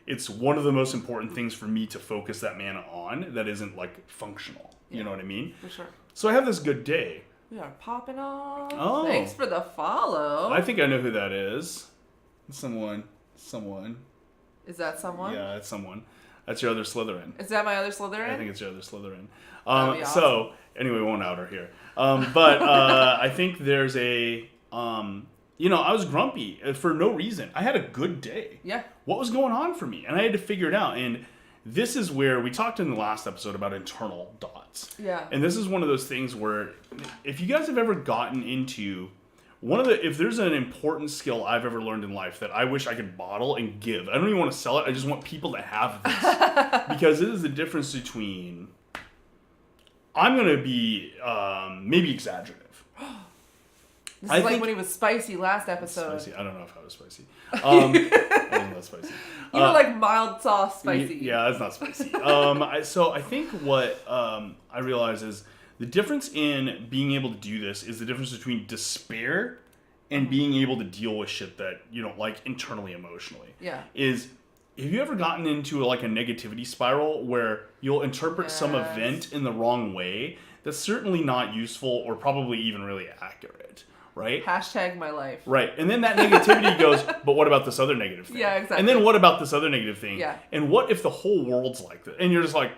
It's one of the most important things for me to focus that mana on that isn't, like, functional. You know what I mean? For sure. So I have this good day. We are popping off. Oh. Thanks for the follow. I think I know who that is. Someone. Is that someone? Yeah, it's someone. That's your other Slytherin. Is that my other Slytherin? I think it's your other Slytherin. That'd be awesome. So, anyway, we won't out her here. But I think there's a... I was grumpy for no reason. I had a good day. Yeah. What was going on for me? And I had to figure it out. And this is where we talked in the last episode about internal dots. Yeah. And this is one of those things where if you guys have ever gotten into if there's an important skill I've ever learned in life that I wish I could bottle and give, I don't even want to sell it. I just want people to have this. Because it is the difference between, I'm going to be maybe exaggerative. This is like when he was spicy last episode. Spicy. I don't know if I was spicy. I wasn't that spicy. You were like mild sauce spicy. Yeah, that's not spicy. So I think what I realize is the difference in being able to do this is the difference between despair and being able to deal with shit that you don't like internally, emotionally. Yeah. Have you ever gotten into a negativity spiral where you'll interpret some event in the wrong way that's certainly not useful or probably even really accurate? Right? Hashtag my life. Right. And then that negativity goes, but what about this other negative thing? Yeah, exactly. And then what about this other negative thing? Yeah. And what if the whole world's like that? And you're just like,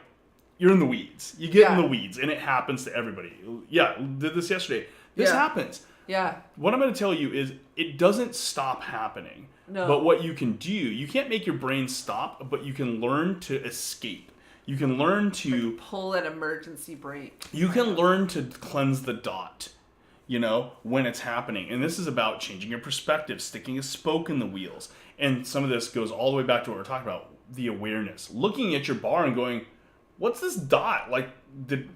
you're in the weeds. You get in the weeds, and it happens to everybody. Yeah, did this yesterday. This happens. Yeah. What I'm going to tell you is it doesn't stop happening. No. But what you can do, you can't make your brain stop, but you can learn to escape. You can learn to... Like pull an emergency brake. You can learn to cleanse the dot, when it's happening. And this is about changing your perspective, sticking a spoke in the wheels. And some of this goes all the way back to what we're talking about, the awareness. Looking at your bar and going, what's this dot? Like, and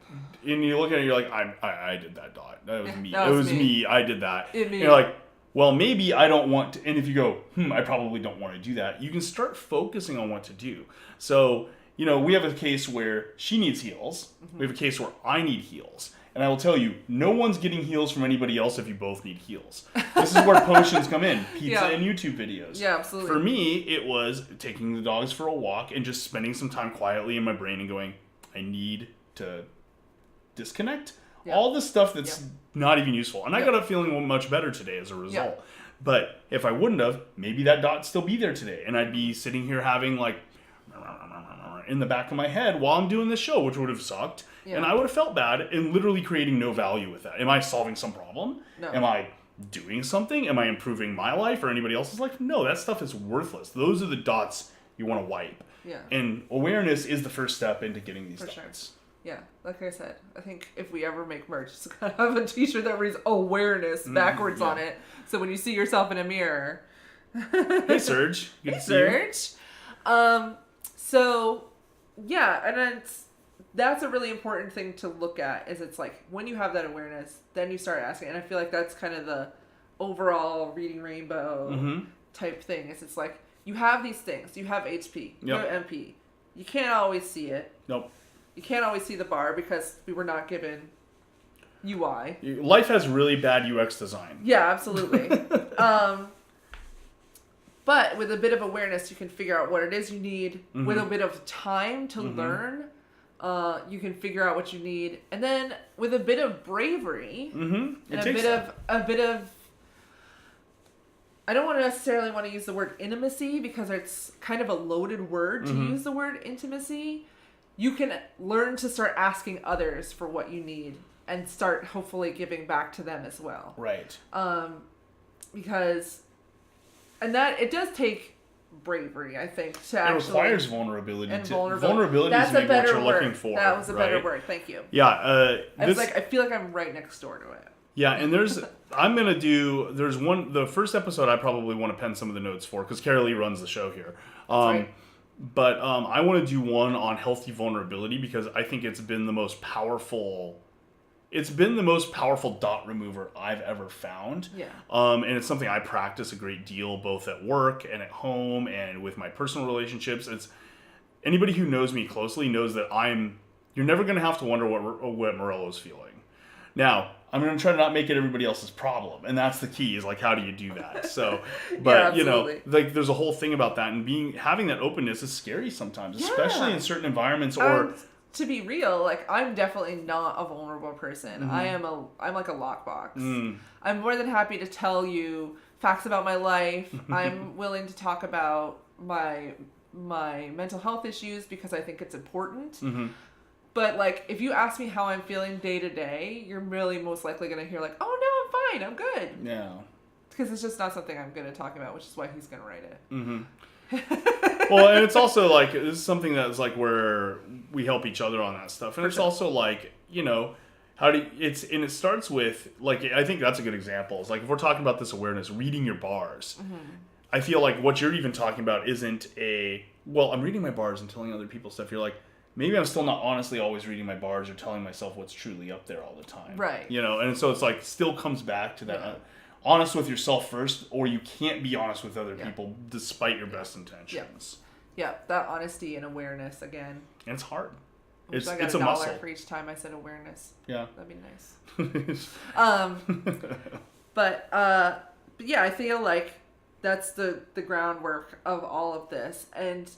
you look at it, you're like, I did that dot. That was me. It was me. I did that. And you're like, well, maybe I don't want to. And if you go, I probably don't want to do that, you can start focusing on what to do. So, we have a case where she needs heels. Mm-hmm. We have a case where I need heels. And I will tell you, no one's getting heels from anybody else if you both need heels. This is where potions come in. Pizza and YouTube videos. Yeah, absolutely. For me, it was taking the dogs for a walk and just spending some time quietly in my brain and going, I need to disconnect. Yeah. All the stuff that's not even useful. And I got up feeling much better today as a result. Yeah. But if I wouldn't have, maybe that dot still be there today. And I'd be sitting here having like in the back of my head while I'm doing this show, which would have sucked. Yeah. And I would have felt bad and literally creating no value with that. Am I solving some problem? No. Am I doing something? Am I improving my life or anybody else's life? No, that stuff is worthless. Those are the dots you want to wipe. Yeah. And awareness is the first step into getting these dots. Sure. Yeah, like I said, I think if we ever make merch, it's gotta have a t-shirt that reads awareness backwards on it. So when you see yourself in a mirror. Hey, Serge. Good to see you. So, yeah, and that's a really important thing to look at, is it's like, when you have that awareness, then you start asking. And I feel like that's kind of the overall Reading Rainbow type thing. It's like, you have these things. You have HP. You have MP. You can't always see it. Nope. You can't always see the bar because we were not given UI. Life has really bad UX design. Yeah, absolutely. But with a bit of awareness, you can figure out what it is you need. With a bit of time to learn, you can figure out what you need. And then with a bit of bravery and a bit of I don't necessarily want to use the word intimacy because it's kind of a loaded word to use the word intimacy. You can learn to start asking others for what you need and start hopefully giving back to them as well. Right. Because, and that, it does take bravery, I think, to actually... It requires vulnerability. Vulnerability is maybe what you're looking for. That was a better word. Thank you. Yeah. I feel like I'm right next door to it. Yeah, and the first episode I probably want to pen some of the notes for, because Carolee runs the show here. Right. But I want to do one on healthy vulnerability because I think it's been the most powerful dot remover I've ever found. Yeah. And it's something I practice a great deal, both at work and at home and with my personal relationships. It's anybody who knows me closely knows that you're never going to have to wonder what Morello's feeling. Now, I'm going to try to not make it everybody else's problem. And that's the key, is like, how do you do that? So, but like there's a whole thing about that, and having that openness is scary sometimes, especially in certain environments or... to be real, like, I'm definitely not a vulnerable person. I'm like a lockbox. I'm more than happy to tell you facts about my life. I'm willing to talk about my mental health issues because I think it's important. But, like, if you ask me how I'm feeling day to day, you're really most likely going to hear, like, oh, no, I'm fine, I'm good. Yeah. Because it's just not something I'm going to talk about, which is why he's going to write it. Well, and it's also, like, this is something that's, like, where we help each other on that stuff. And it's also, like, it starts with, like, I think that's a good example. It's like, if we're talking about this awareness, reading your bars. I feel like what you're even talking about isn't I'm reading my bars and telling other people stuff. You're like, maybe I'm still not honestly always reading my bars or telling myself what's truly up there all the time. Right. And so it's like, still comes back to that honest with yourself first, or you can't be honest with other people despite your best intentions. Yeah, that honesty and awareness again. And it's hard. It's a muscle. For each time I said awareness. Yeah. That'd be nice. But yeah, I feel like that's the groundwork of all of this. And,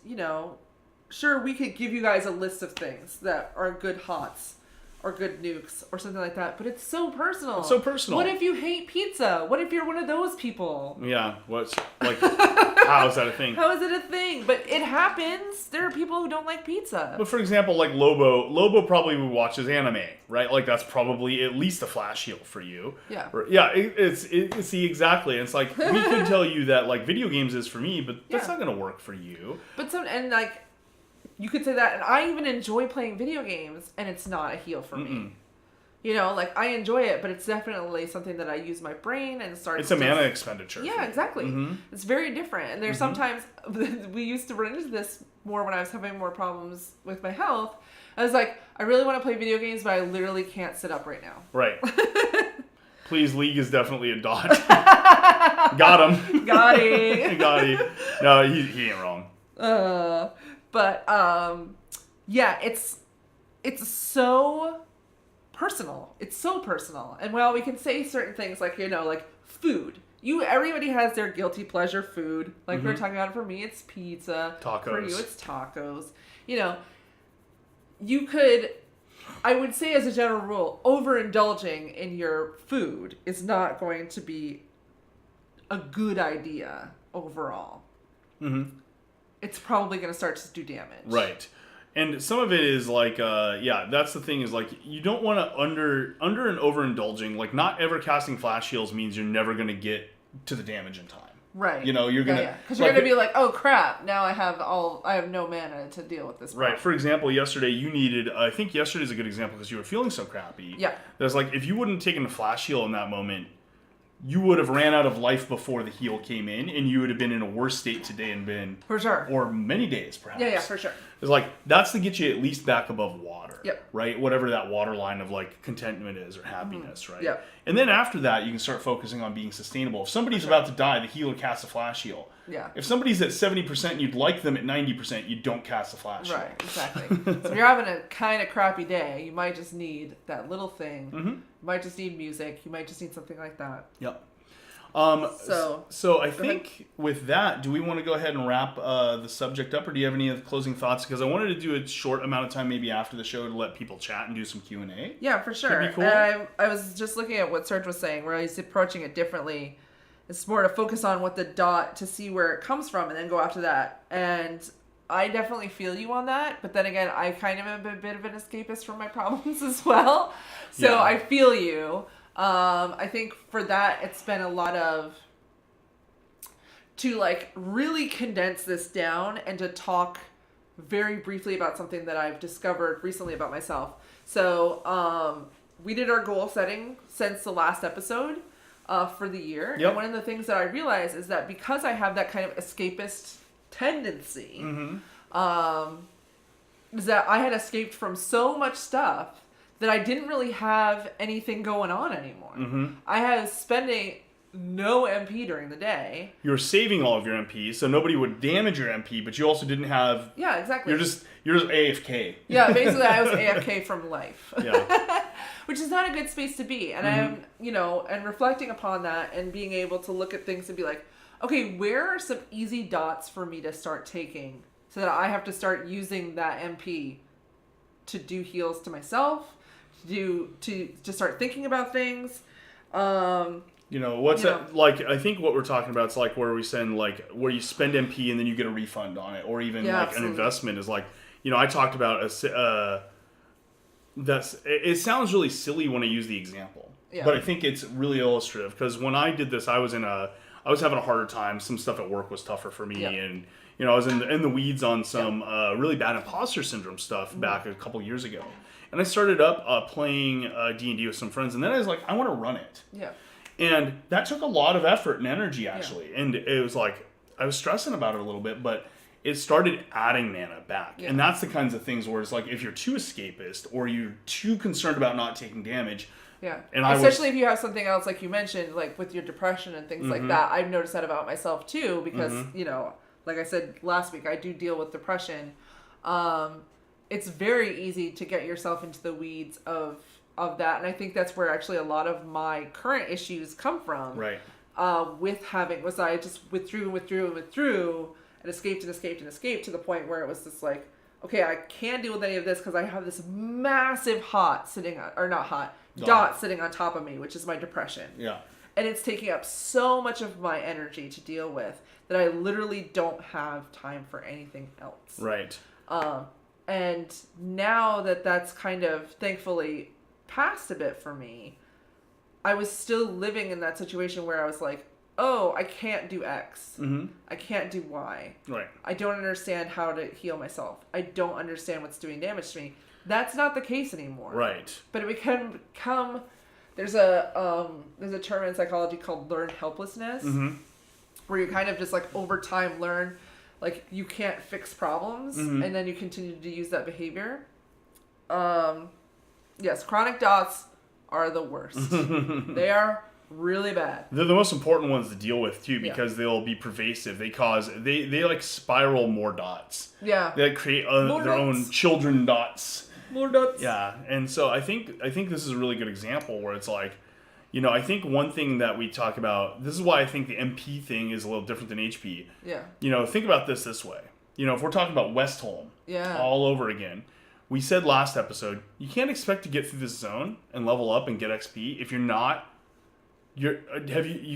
sure, we could give you guys a list of things that are good hots or good nukes or something like that. But it's so personal. It's so personal. What if you hate pizza? What if you're one of those people? Yeah. What's like? How is that a thing? How is it a thing? But it happens. There are people who don't like pizza. But for example, like Lobo probably watches anime, right? Like that's probably at least a flash heal for you. Yeah. Yeah. See, exactly. It's like we could tell you that like video games is for me, but that's not gonna work for you. But like. You could say that, and I even enjoy playing video games, and it's not a heal for me. You know, like, I enjoy it, but it's definitely something that I use my brain and start... It's a mana expenditure. Yeah, exactly. It's very different. And there's sometimes... We used to run into this more when I was having more problems with my health. I was like, I really want to play video games, but I literally can't sit up right now. Right. Please, League is definitely a dodge. Got him. Got him. Got him. No, he ain't wrong. But, yeah, it's so personal. It's so personal. And while we can say certain things like, you know, like food. Everybody has their guilty pleasure food. Like we were talking about, for me, it's pizza. Tacos. For you, it's tacos. You know, you could, I would say as a general rule, overindulging in your food is not going to be a good idea overall. It's probably going to start to do damage. Right. And some of it is like, that's the thing is like, you don't want to under and overindulging, like not ever casting flash heals means you're never going to get to the damage in time. Right. You know, you're going to... Yeah, because you're going to be like, oh crap, now I have no mana to deal with this problem. Right. For example, yesterday I think yesterday's a good example because you were feeling so crappy. Yeah. There's like, if you wouldn't have taken a flash heal in that moment, you would have ran out of life before the heal came in, and you would have been in a worse state today and been... For sure. Or many days, perhaps. Yeah, for sure. It's like, that's to get you at least back above water. Yep. Right? Whatever that water line of, like, contentment is or happiness, right? Yep. And then after that, you can start focusing on being sustainable. If somebody's about to die, the healer casts a flash heal. Yeah. If somebody's at 70% and you'd like them at 90%, you don't cast a flash heal. Right, exactly. So if you're having a kind of crappy day, you might just need that little thing. You might just need music. You might just need something like that. Yep. So I think with that, do we want to go ahead and wrap the subject up, or do you have any closing thoughts? Because I wanted to do a short amount of time maybe after the show to let people chat and do some Q&A. Yeah, for sure. Could be cool. And I was just looking at what Serge was saying, where he's approaching it differently. It's more to focus on what the dot, to see where it comes from, and then go after that. And I definitely feel you on that, but then again, I kind of am a bit of an escapist from my problems as well. So I feel you. I think for that, it's been a lot of to like really condense this down and to talk very briefly about something that I've discovered recently about myself. So we did our goal setting since the last episode for the year. Yep. And one of the things that I realized is that because I have that kind of escapist tendency, is that I had escaped from so much stuff that I didn't really have anything going on anymore. I was spending no MP during the day. You were saving all of your MP, so nobody would damage your MP, but you also didn't have... Yeah, exactly. You're just AFK. Yeah, basically I was AFK from life. Yeah. Which is not a good space to be. And I'm, and reflecting upon that and being able to look at things and be like, okay, where are some easy dots for me to start taking so that I have to start using that MP to do heals to myself, to start thinking about things. Like, I think what we're talking about is like where we send, like, where you spend MP and then you get a refund on it, or even an investment is like, I talked about it sounds really silly when I use the example, but I think it's really illustrative because when I did this, I was having a harder time. Some stuff at work was tougher for me, and I was in the weeds on some really bad imposter syndrome stuff back a couple years ago. And I started up playing D&D with some friends, and then I was like, I want to run it. Yeah. And that took a lot of effort and energy, actually. Yeah. And it was like, I was stressing about it a little bit, but it started adding mana back. Yeah. And that's the kinds of things where it's like, if you're too escapist or you're too concerned about not taking damage. Yeah. And especially if you have something else, like you mentioned, like with your depression and things like that. I've noticed that about myself, too, because, like I said last week, I do deal with depression. It's very easy to get yourself into the weeds of that, and I think that's where actually a lot of my current issues come from. Right. Was I just withdrew and escaped to the point where it was just like, okay, I can't deal with any of this because I have this massive dot sitting on top of me, which is my depression. Yeah. And it's taking up so much of my energy to deal with that I literally don't have time for anything else. Right. And now that that's kind of thankfully passed a bit for me, I was still living in that situation where I was like, oh, I can't do X. Mm-hmm. I can't do Y. Right. I don't understand how to heal myself. I don't understand what's doing damage to me. That's not the case anymore. Right. But it can become... There's a term in psychology called learned helplessness, mm-hmm. where you kind of just like over time learn like you can't fix problems, mm-hmm. and then you continue to use that behavior. Yes, chronic dots are the worst. They are really bad. They're the most important ones to deal with too, because they'll be pervasive. They like spiral more dots. Yeah. They like create their own children dots. More dots. Yeah, and so I think this is a really good example where it's like, I think one thing that we talk about, this is why I think the MP thing is a little different than HP. Yeah. Think about this way. If we're talking about Westholme all over again, we said last episode, you can't expect to get through this zone and level up and get XP if you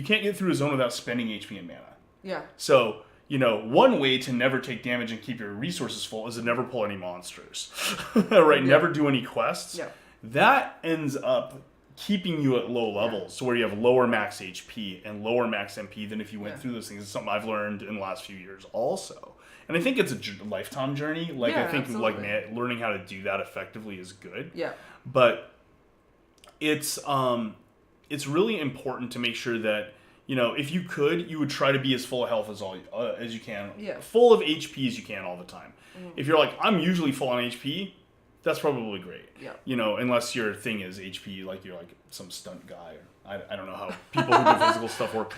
can't get through a zone without spending HP and mana. Yeah. So, one way to never take damage and keep your resources full is to never pull any monsters. Right? Yeah. Never do any quests. Yeah. That ends up keeping you at low levels, so where you have lower max HP and lower max MP than if you went through those things. It's something I've learned in the last few years also. And I think it's a lifetime journey. I think learning how to do that effectively is good. Yeah. But it's really important to make sure that, if you could, you would try to be as full of health as you can. Yeah. Full of HP as you can all the time. Mm-hmm. If you're like, I'm usually full on HP, that's probably great. Yeah. Unless your thing is HP, like you're like some stunt guy. Or I don't know how people who do physical stuff work.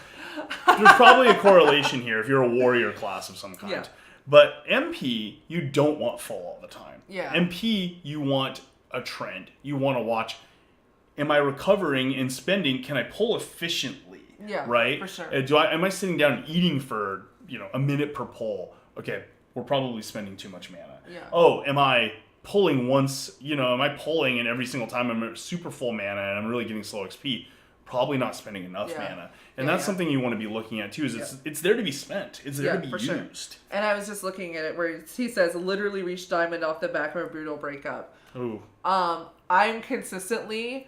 There's probably a correlation here if you're a warrior class of some kind. Yeah. But MP, you don't want full all the time. Yeah. MP, you want a trend. You want to watch, am I recovering and spending? Can I pull efficiently? Yeah, right? For sure. Am I sitting down and eating for, a minute per pull? Okay, we're probably spending too much mana. Yeah. Oh, am I pulling once, am I pulling and every single time I'm at super full mana and I'm really getting slow XP? Probably not spending enough mana. And that's something you want to be looking at too, is it's there to be spent. It's there to be used. Sure. And I was just looking at it where he says, literally reached diamond off the back of a brutal breakup. Ooh. I'm consistently,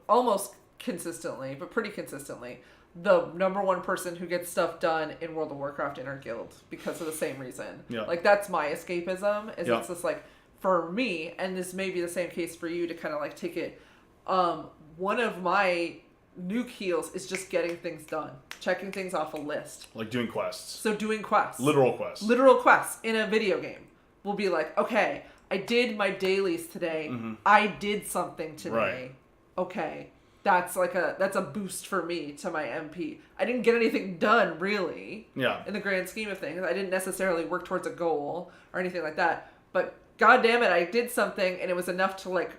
almost consistently, but pretty consistently, the number one person who gets stuff done in World of Warcraft in our guild because of the same reason. Yeah. Like, that's my escapism, is it's just like, for me, and this may be the same case for you to kind of like take it, one of my nuke heals is just getting things done. Checking things off a list. Like doing quests. So doing quests. Literal quests. Literal quests in a video game. Will be like, okay, I did my dailies today. Mm-hmm. I did something today. Right. Okay. That's a boost for me to my MP. I didn't get anything done, really. Yeah. In the grand scheme of things. I didn't necessarily work towards a goal or anything like that. But God damn it, I did something and it was enough to like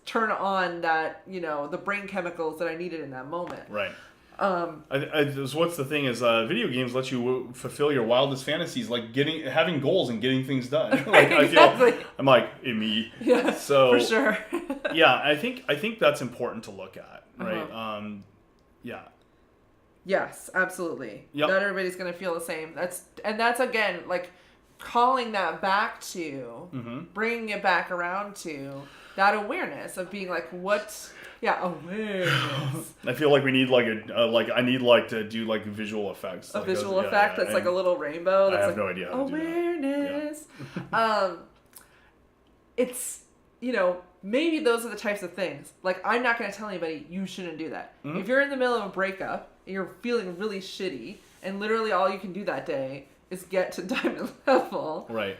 turn on that, the brain chemicals that I needed in that moment. Right. What's the thing is, video games let you fulfill your wildest fantasies, like having goals and getting things done. Like exactly. I'm like, me. Yeah. So for sure. Yeah, I think that's important to look at, right? Uh-huh. Yeah. Yes, absolutely. Yep. Not everybody's gonna feel the same. That's again like calling that back to, bringing it back around to that awareness of being like, what? Yeah, awareness. I feel like we need I need to do like visual effects. A visual effect that's like a little rainbow. That's I have like, no idea how awareness. To do that. It's, maybe those are the types of things. Like, I'm not going to tell anybody you shouldn't do that. Mm-hmm. If you're in the middle of a breakup, and you're feeling really shitty, and literally all you can do that day is get to diamond level. Right.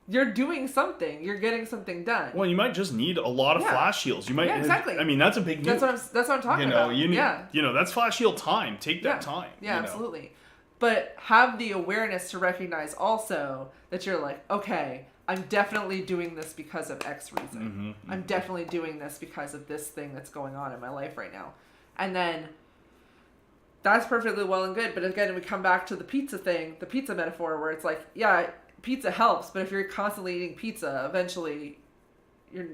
You're doing something. You're getting something done. Well, you might just need a lot of flash heals. You might. Yeah, exactly. I mean, that's a big deal. That's what I'm talking about. You need, that's flash heal time. Take that time. Yeah, absolutely. But have the awareness to recognize also that you're like, okay, I'm definitely doing this because of X reason. I'm definitely doing this because of this thing that's going on in my life right now. And then that's perfectly well and good. But again, we come back to the pizza thing, the pizza metaphor, where it's like, yeah, pizza helps, but if you're constantly eating pizza, eventually you're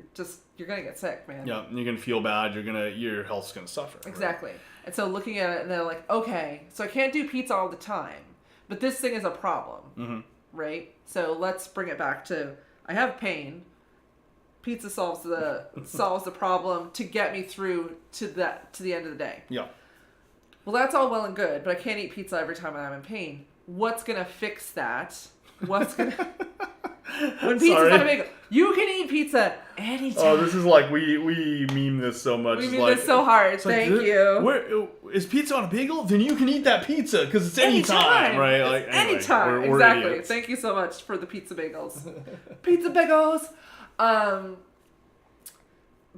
gonna get sick, man. Yeah, you're gonna feel bad. Your health's gonna suffer. Exactly. Right? And so looking at it, and they're like, okay, so I can't do pizza all the time, but this thing is a problem, right? So let's bring it back to, I have pain. Pizza solves the problem to get me through to the end of the day. Yeah. Well, that's all well and good, but I can't eat pizza every time I'm in pain. What's gonna fix that? What's gonna when pizza's not a bagel? You can eat pizza anytime. Oh, this is like we meme this so much. We meme this so hard. Thank you. Where is pizza on a bagel? Then you can eat that pizza because it's anytime, right? Like anyway, anytime. We're exactly. idiots. Thank you so much for the pizza bagels. Pizza bagels.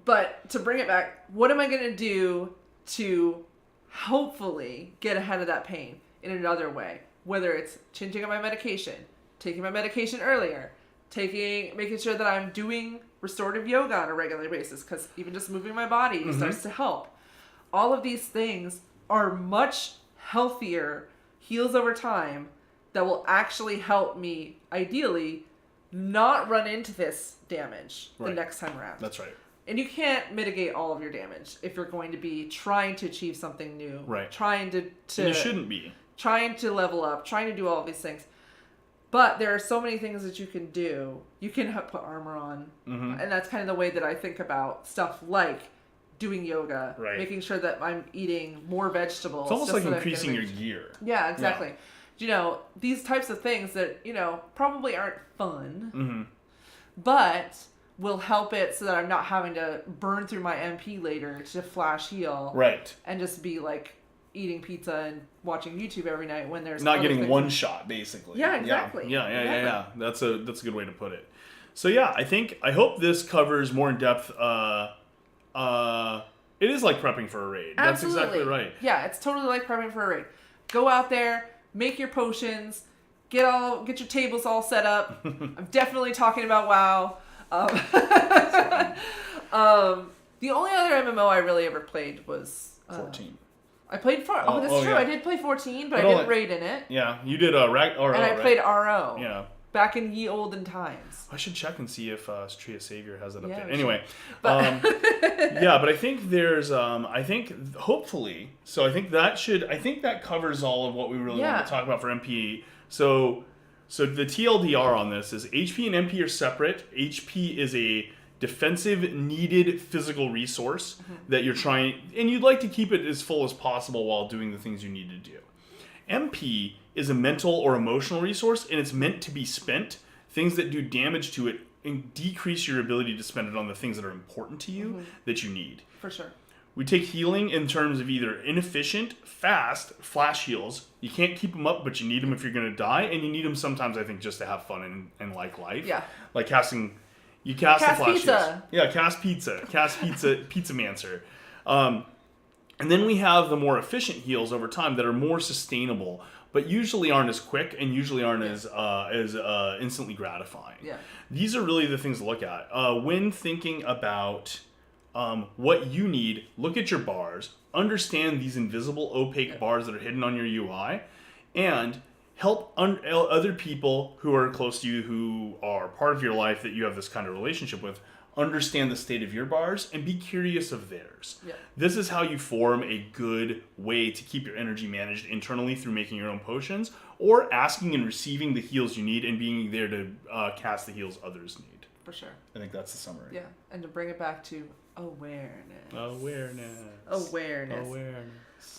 But to bring it back, what am I gonna do to hopefully get ahead of that pain in another way? Whether it's changing up my medication, taking my medication earlier, making sure that I'm doing restorative yoga on a regular basis, because even just moving my body starts to help. All of these things are much healthier heals over time that will actually help me, ideally, not run into this damage the next time around. That's right. And you can't mitigate all of your damage if you're going to be trying to achieve something new. Right. Trying to and you shouldn't be. Trying to level up, trying to do all of these things. But there are so many things that you can do. You can put armor on. And that's kind of the way that I think about stuff like doing yoga. Right. Making sure that I'm eating more vegetables. It's almost like increasing your gear. Yeah, exactly. Yeah. You know, these types of things that, you know, probably aren't fun. But will help it so that I'm not having to burn through my MP later to flash heal. Right. And just be like eating pizza and watching YouTube every night when there's not getting one shot, basically. Yeah, exactly. Yeah. That's a good way to put it. So yeah, I hope this covers more in depth. It is like prepping for a raid. Absolutely. That's exactly right. Yeah, it's totally like prepping for a raid. Go out there, make your potions, get your tables all set up. I'm definitely talking about WoW. The only other MMO I really ever played was 14. I played true. Yeah. I did play 14, but I didn't raid in it. Yeah, you did RO, and I played RO. Yeah. Back in ye olden times. I should check and see if Tree of Savior has that update. Yeah, anyway, but I think there's hopefully. So I think that covers all of what we really want to talk about for MP. So the TLDR on this is HP and MP are separate. HP is a defensive needed physical resource that you're trying, and you'd like to keep it as full as possible while doing the things you need to do. MP is a mental or emotional resource, and it's meant to be spent. Things that do damage to it and decrease your ability to spend it on the things that are important to you that you need. For sure. We take healing in terms of either inefficient, fast, flash heals. You can't keep them up, but you need them if you're going to die, and you need them sometimes, I think, just to have fun and like life. Yeah. Like casting... You cast the flash pizza. Heals. Yeah, cast pizza. Pizza mancer. And then we have the more efficient heals over time that are more sustainable, but usually aren't as quick and usually aren't as instantly gratifying. Yeah. These are really the things to look at. When thinking about what you need, look at your bars, understand these invisible, opaque bars that are hidden on your UI, and help other people who are close to you, who are part of your life that you have this kind of relationship with, understand the state of your bars and be curious of theirs. Yeah. This is how you form a good way to keep your energy managed internally through making your own potions, or asking and receiving the heals you need and being there to cast the heals others need. For sure. I think that's the summary. Yeah, and to bring it back to awareness.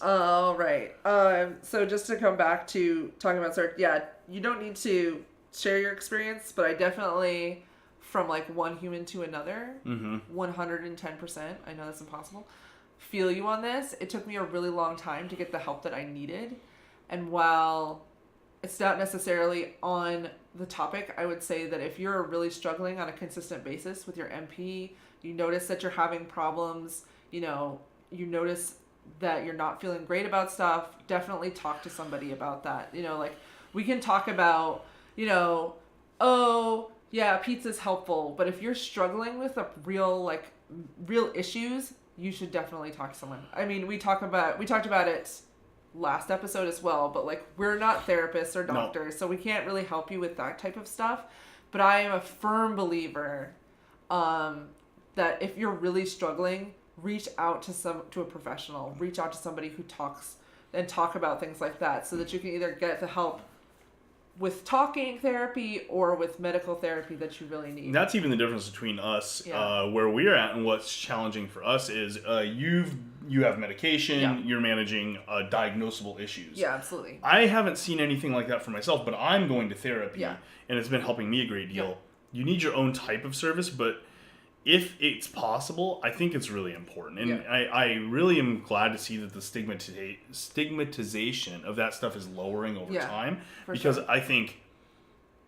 All right. So just to come back to talking about you don't need to share your experience, but I definitely, from like one human to another, 110%, I know that's impossible, feel you on this. It took me a really long time to get the help that I needed. And while it's not necessarily on the topic, I would say that if you're really struggling on a consistent basis with your MP, you notice that you're having problems, you notice that you're not feeling great about stuff, definitely talk to somebody about that. Like we can talk about, pizza's helpful, but if you're struggling with a real issues, you should definitely talk to someone. I mean, we talked about it last episode as well, but like we're not therapists or doctors, No. so we can't really help you with that type of stuff. But I am a firm believer that if you're really struggling, reach out to a professional, reach out to somebody who talk about things like that, so that you can either get the help with talking therapy or with medical therapy that you really need. And that's even the difference between us, where we're at, and what's challenging for us is you have medication, you're managing diagnosable issues. Yeah, absolutely. I haven't seen anything like that for myself, but I'm going to therapy, and it's been helping me a great deal. Yeah. You need your own type of service, but if it's possible, I think it's really important. And I really am glad to see that the stigmatization of that stuff is lowering over time. Because I think,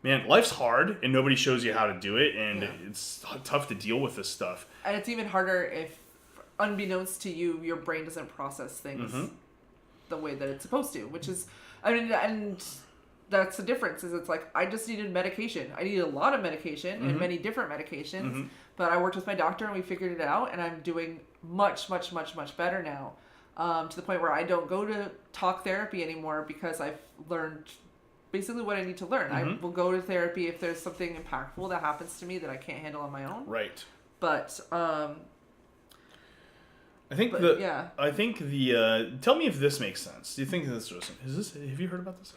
man, life's hard and nobody shows you how to do it. And it's tough to deal with this stuff. And it's even harder if, unbeknownst to you, your brain doesn't process things the way that it's supposed to. Which is, I mean, and that's the difference. Is it's like, I just needed medication. I needed a lot of medication and many different medications. But I worked with my doctor and we figured it out, and I'm doing much, much, much, much better now. To the point where I don't go to talk therapy anymore because I've learned basically what I need to learn. I will go to therapy if there's something impactful that happens to me that I can't handle on my own. Right. But I think tell me if this makes sense. Do you think this have you heard about this?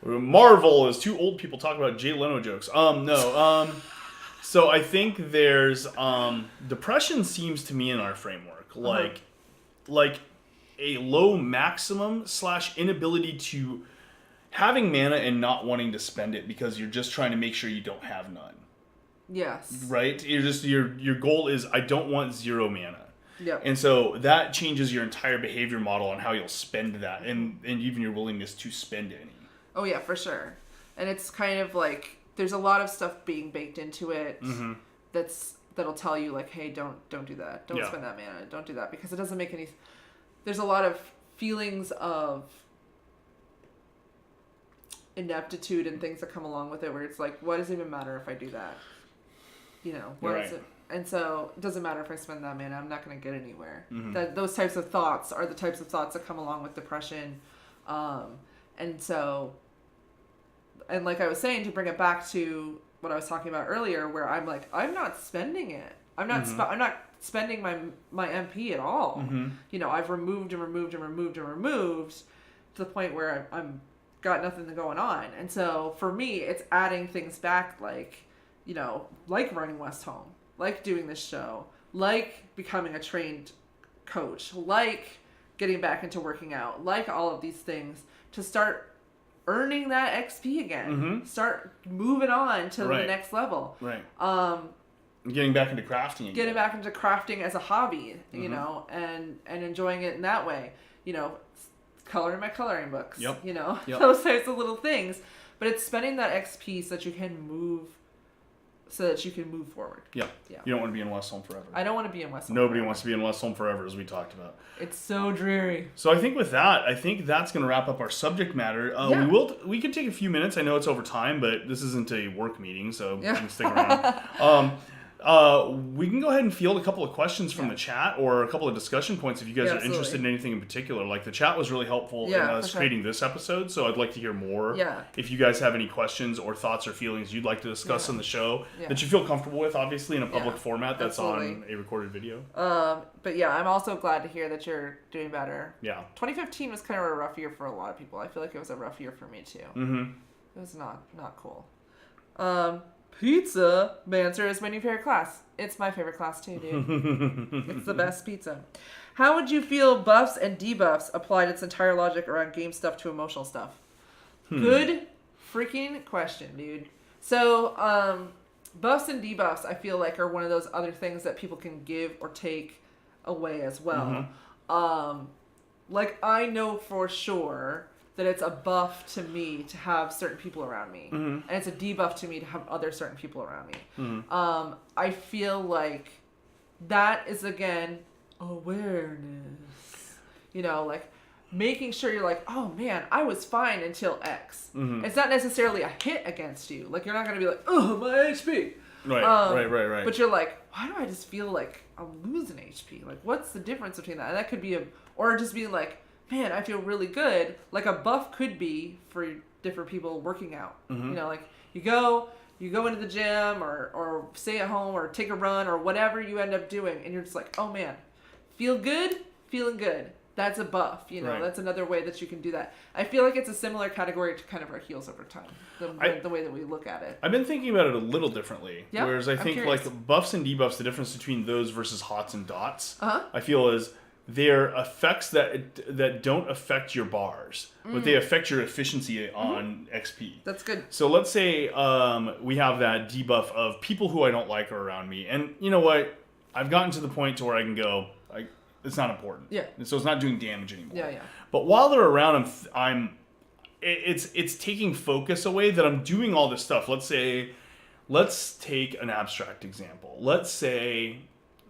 Marvel is two old people talking about Jay Leno jokes. So I think there's depression seems to me in our framework like a low maximum / inability to having mana and not wanting to spend it because you're just trying to make sure you don't have none. Yes. Right? You're just your goal is I don't want 0 mana. Yep. And so that changes your entire behavior model on how you'll spend that and even your willingness to spend any. Oh yeah, for sure. And it's kind of like there's a lot of stuff being baked into it that'll tell you like, hey, don't do that. Don't spend that mana. Don't do that because it doesn't make any. There's a lot of feelings of ineptitude and things that come along with it where it's like, what does it even matter if I do that? You know, what is it? And so it doesn't matter if I spend that mana. I'm not going to get anywhere. Those types of thoughts are the types of thoughts that come along with depression. And so. And like I was saying, to bring it back to what I was talking about earlier, where I'm like, I'm not spending it. I'm not spending my MP at all. You know, I've removed and removed and removed and removed to the point where I'm got nothing going on. And so for me, it's adding things back like, you know, like Running Westholme, like doing this show, like becoming a trained coach, like getting back into working out, like all of these things to start earning that XP again. Start moving on to the next level. Right. Getting back into crafting again. Getting back into crafting as a hobby, you know, and enjoying it in that way. You know, coloring my coloring books. Yep. You know, those types of little things. But it's spending that XP so that you can move forward. Yeah. You don't want to be in Westholme forever. I don't want to be in Westholme. Nobody wants to be in Westholme forever, as we talked about. It's so dreary. So I think with that, that's going to wrap up our subject matter. We could take a few minutes. I know it's over time, but this isn't a work meeting, so you can stick around. We can go ahead and field a couple of questions from the chat or a couple of discussion points if you guys are interested in anything in particular. Like the chat was really helpful in us creating this episode, so I'd like to hear more. Yeah. If you guys have any questions or thoughts or feelings you'd like to discuss on the show that you feel comfortable with, obviously in a public format that's on a recorded video. But yeah, I'm also glad to hear that you're doing better. Yeah. 2015 was kind of a rough year for a lot of people. I feel like it was a rough year for me too. It was not cool. Pizza Banter is my new favorite class. It's my favorite class too, dude. It's the best pizza. How would you feel buffs and debuffs applied its entire logic around game stuff to emotional stuff? Good freaking question, dude. So, buffs and debuffs, I feel like, are one of those other things that people can give or take away as well. Like, I know for sure that it's a buff to me to have certain people around me. And it's a debuff to me to have other certain people around me. I feel like that is, again, awareness. You know, like, making sure you're like, oh, man, I was fine until X. It's not necessarily a hit against you. Like, you're not going to be like, oh, my HP. Right. But you're like, why do I just feel like I'm losing HP? Like, what's the difference between that? And that could be or just being like, man, I feel really good. Like a buff could be for different people working out. Mm-hmm. You know, like you go into the gym or stay at home or take a run or whatever you end up doing, and you're just like, oh man, feeling good. That's a buff, you know. Right. That's another way that you can do that. I feel like it's a similar category to kind of our heals over time, the way that we look at it. I've been thinking about it a little differently. Yeah, whereas I think curious. like buffs and debuffs, the difference between those versus hots and dots, I feel is they're effects that don't affect your bars, but they affect your efficiency on XP. That's good. So let's say we have that debuff of people who I don't like are around me, and you know what? I've gotten to the point to where I can go, it's not important. Yeah. And so it's not doing damage anymore. Yeah. But while they're around, it's taking focus away that I'm doing all this stuff. Let's take an abstract example. Let's say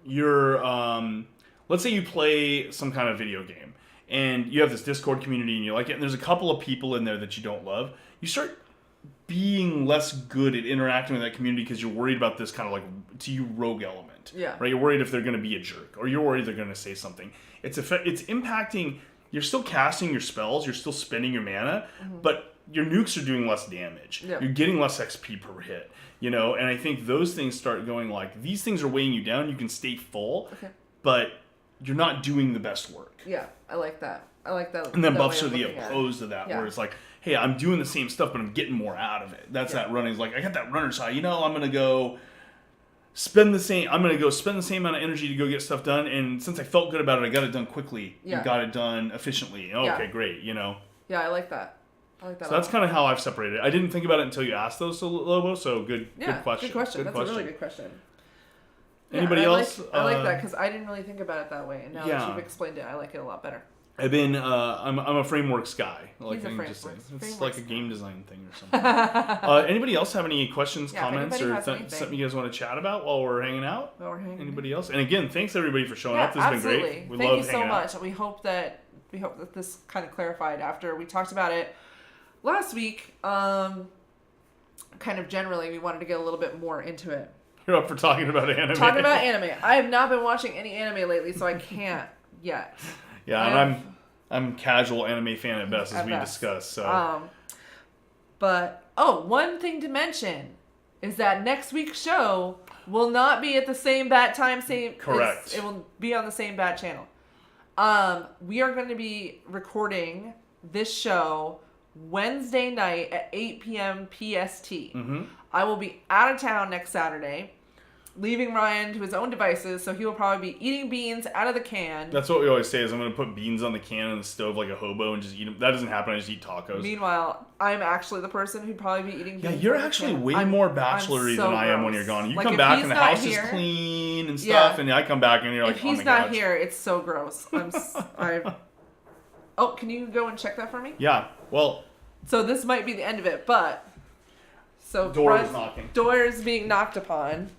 let's say you play some kind of video game and you have this Discord community and you like it, and there's a couple of people in there that you don't love. You start being less good at interacting with that community because you're worried about this kind of like, to you, rogue element. Yeah. Right? You're worried if they're going to be a jerk, or you're worried they're going to say something. It's impacting. You're still casting your spells. You're still spending your mana, but your nukes are doing less damage. Yeah. You're getting less XP per hit. You know, and I think those things start going like, these things are weighing you down. You can stay full, but you're not doing the best work. Yeah, I like that. And then buffs are the opposed to that, where it's like, hey, I'm doing the same stuff, but I'm getting more out of it. That's that running. It's like, I got that runner's high. You know, I'm going to go spend the same amount of energy to go get stuff done. And since I felt good about it, I got it done quickly. And got it done efficiently. Okay, great, you know. Yeah, I like that. So that's kind of how I've separated it. I didn't think about it until you asked those, Lobo, so good question. Good question. That's a really good question. Anybody else? I like that because I didn't really think about it that way. And now that you've explained it, I like it a lot better. I've been, I'm a frameworks guy. Like I just say, it's like a game design thing or something. Anybody else have any questions, comments, or something you guys want to chat about while we're hanging out? Anybody else? And again, thanks everybody for showing up. This has been great. Thank you so much. We hope that this kind of clarified after we talked about it last week. Kind of generally, we wanted to get a little bit more into it. You're up for talking about anime. I have not been watching any anime lately, so I can't yet. Yeah, and I'm casual anime fan at best, as we discussed. So, but one thing to mention is that next week's show will not be at the same bat time. Correct. It will be on the same bat channel. We are going to be recording this show Wednesday night at 8 p.m. PST. I will be out of town next Saturday, leaving Ryan to his own devices, so he will probably be eating beans out of the can. That's what we always say, is I'm going to put beans on the can in the stove like a hobo and just eat them. That doesn't happen. I just eat tacos. Meanwhile, I'm actually the person who'd probably be eating beans. Yeah, you're actually way more bachelor-y than I am when you're gone. You come back and the house is clean and stuff, and I come back and you're like, if he's not here, it's so gross. Oh, can you go and check that for me? Yeah, well... So this might be the end of it, but... So doors knocking. Doors being knocked upon.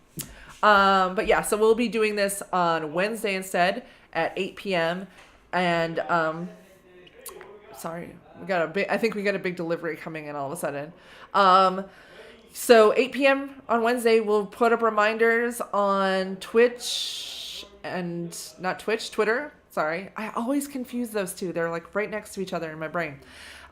But yeah, so we'll be doing this on Wednesday instead at 8 p.m. And sorry, I think we got a big delivery coming in all of a sudden. So 8 p.m. on Wednesday, we'll put up reminders on Twitch and Twitter. Sorry, I always confuse those two. They're like right next to each other in my brain.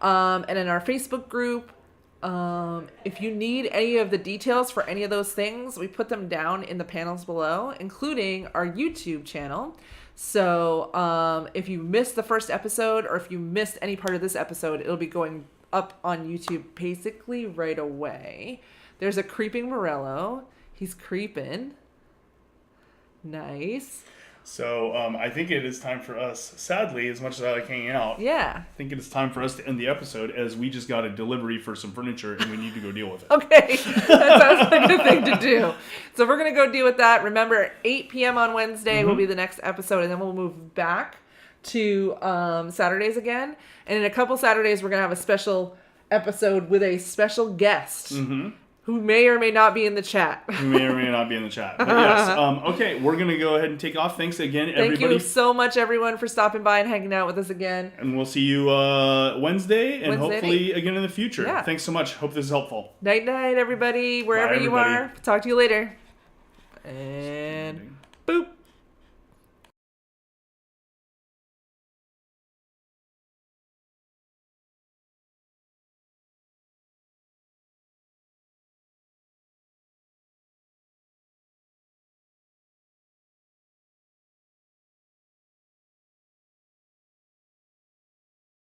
And in our Facebook group. If you need any of the details for any of those things, we put them down in the panels below, including our YouTube channel. So if you missed the first episode, or if you missed any part of this episode, it'll be going up on YouTube basically right away. There's a creeping Morello. He's creeping. Nice. So I think it is time for us, sadly, as much as I like hanging out, I think it is time for us to end the episode, as we just got a delivery for some furniture and we need to go deal with it. Okay, that sounds like a thing to do. So we're going to go deal with that. Remember, 8 p.m. on Wednesday will be the next episode, and then we'll move back to Saturdays again. And in a couple Saturdays, we're going to have a special episode with a special guest. Who may or may not be in the chat. But yes. Okay, we're going to go ahead and take off. Thanks again, everybody. Thank you so much, everyone, for stopping by and hanging out with us again. And we'll see you Wednesday and hopefully again in the future. Yeah. Thanks so much. Hope this is helpful. Night, everybody. Wherever you are. Talk to you later. And boop.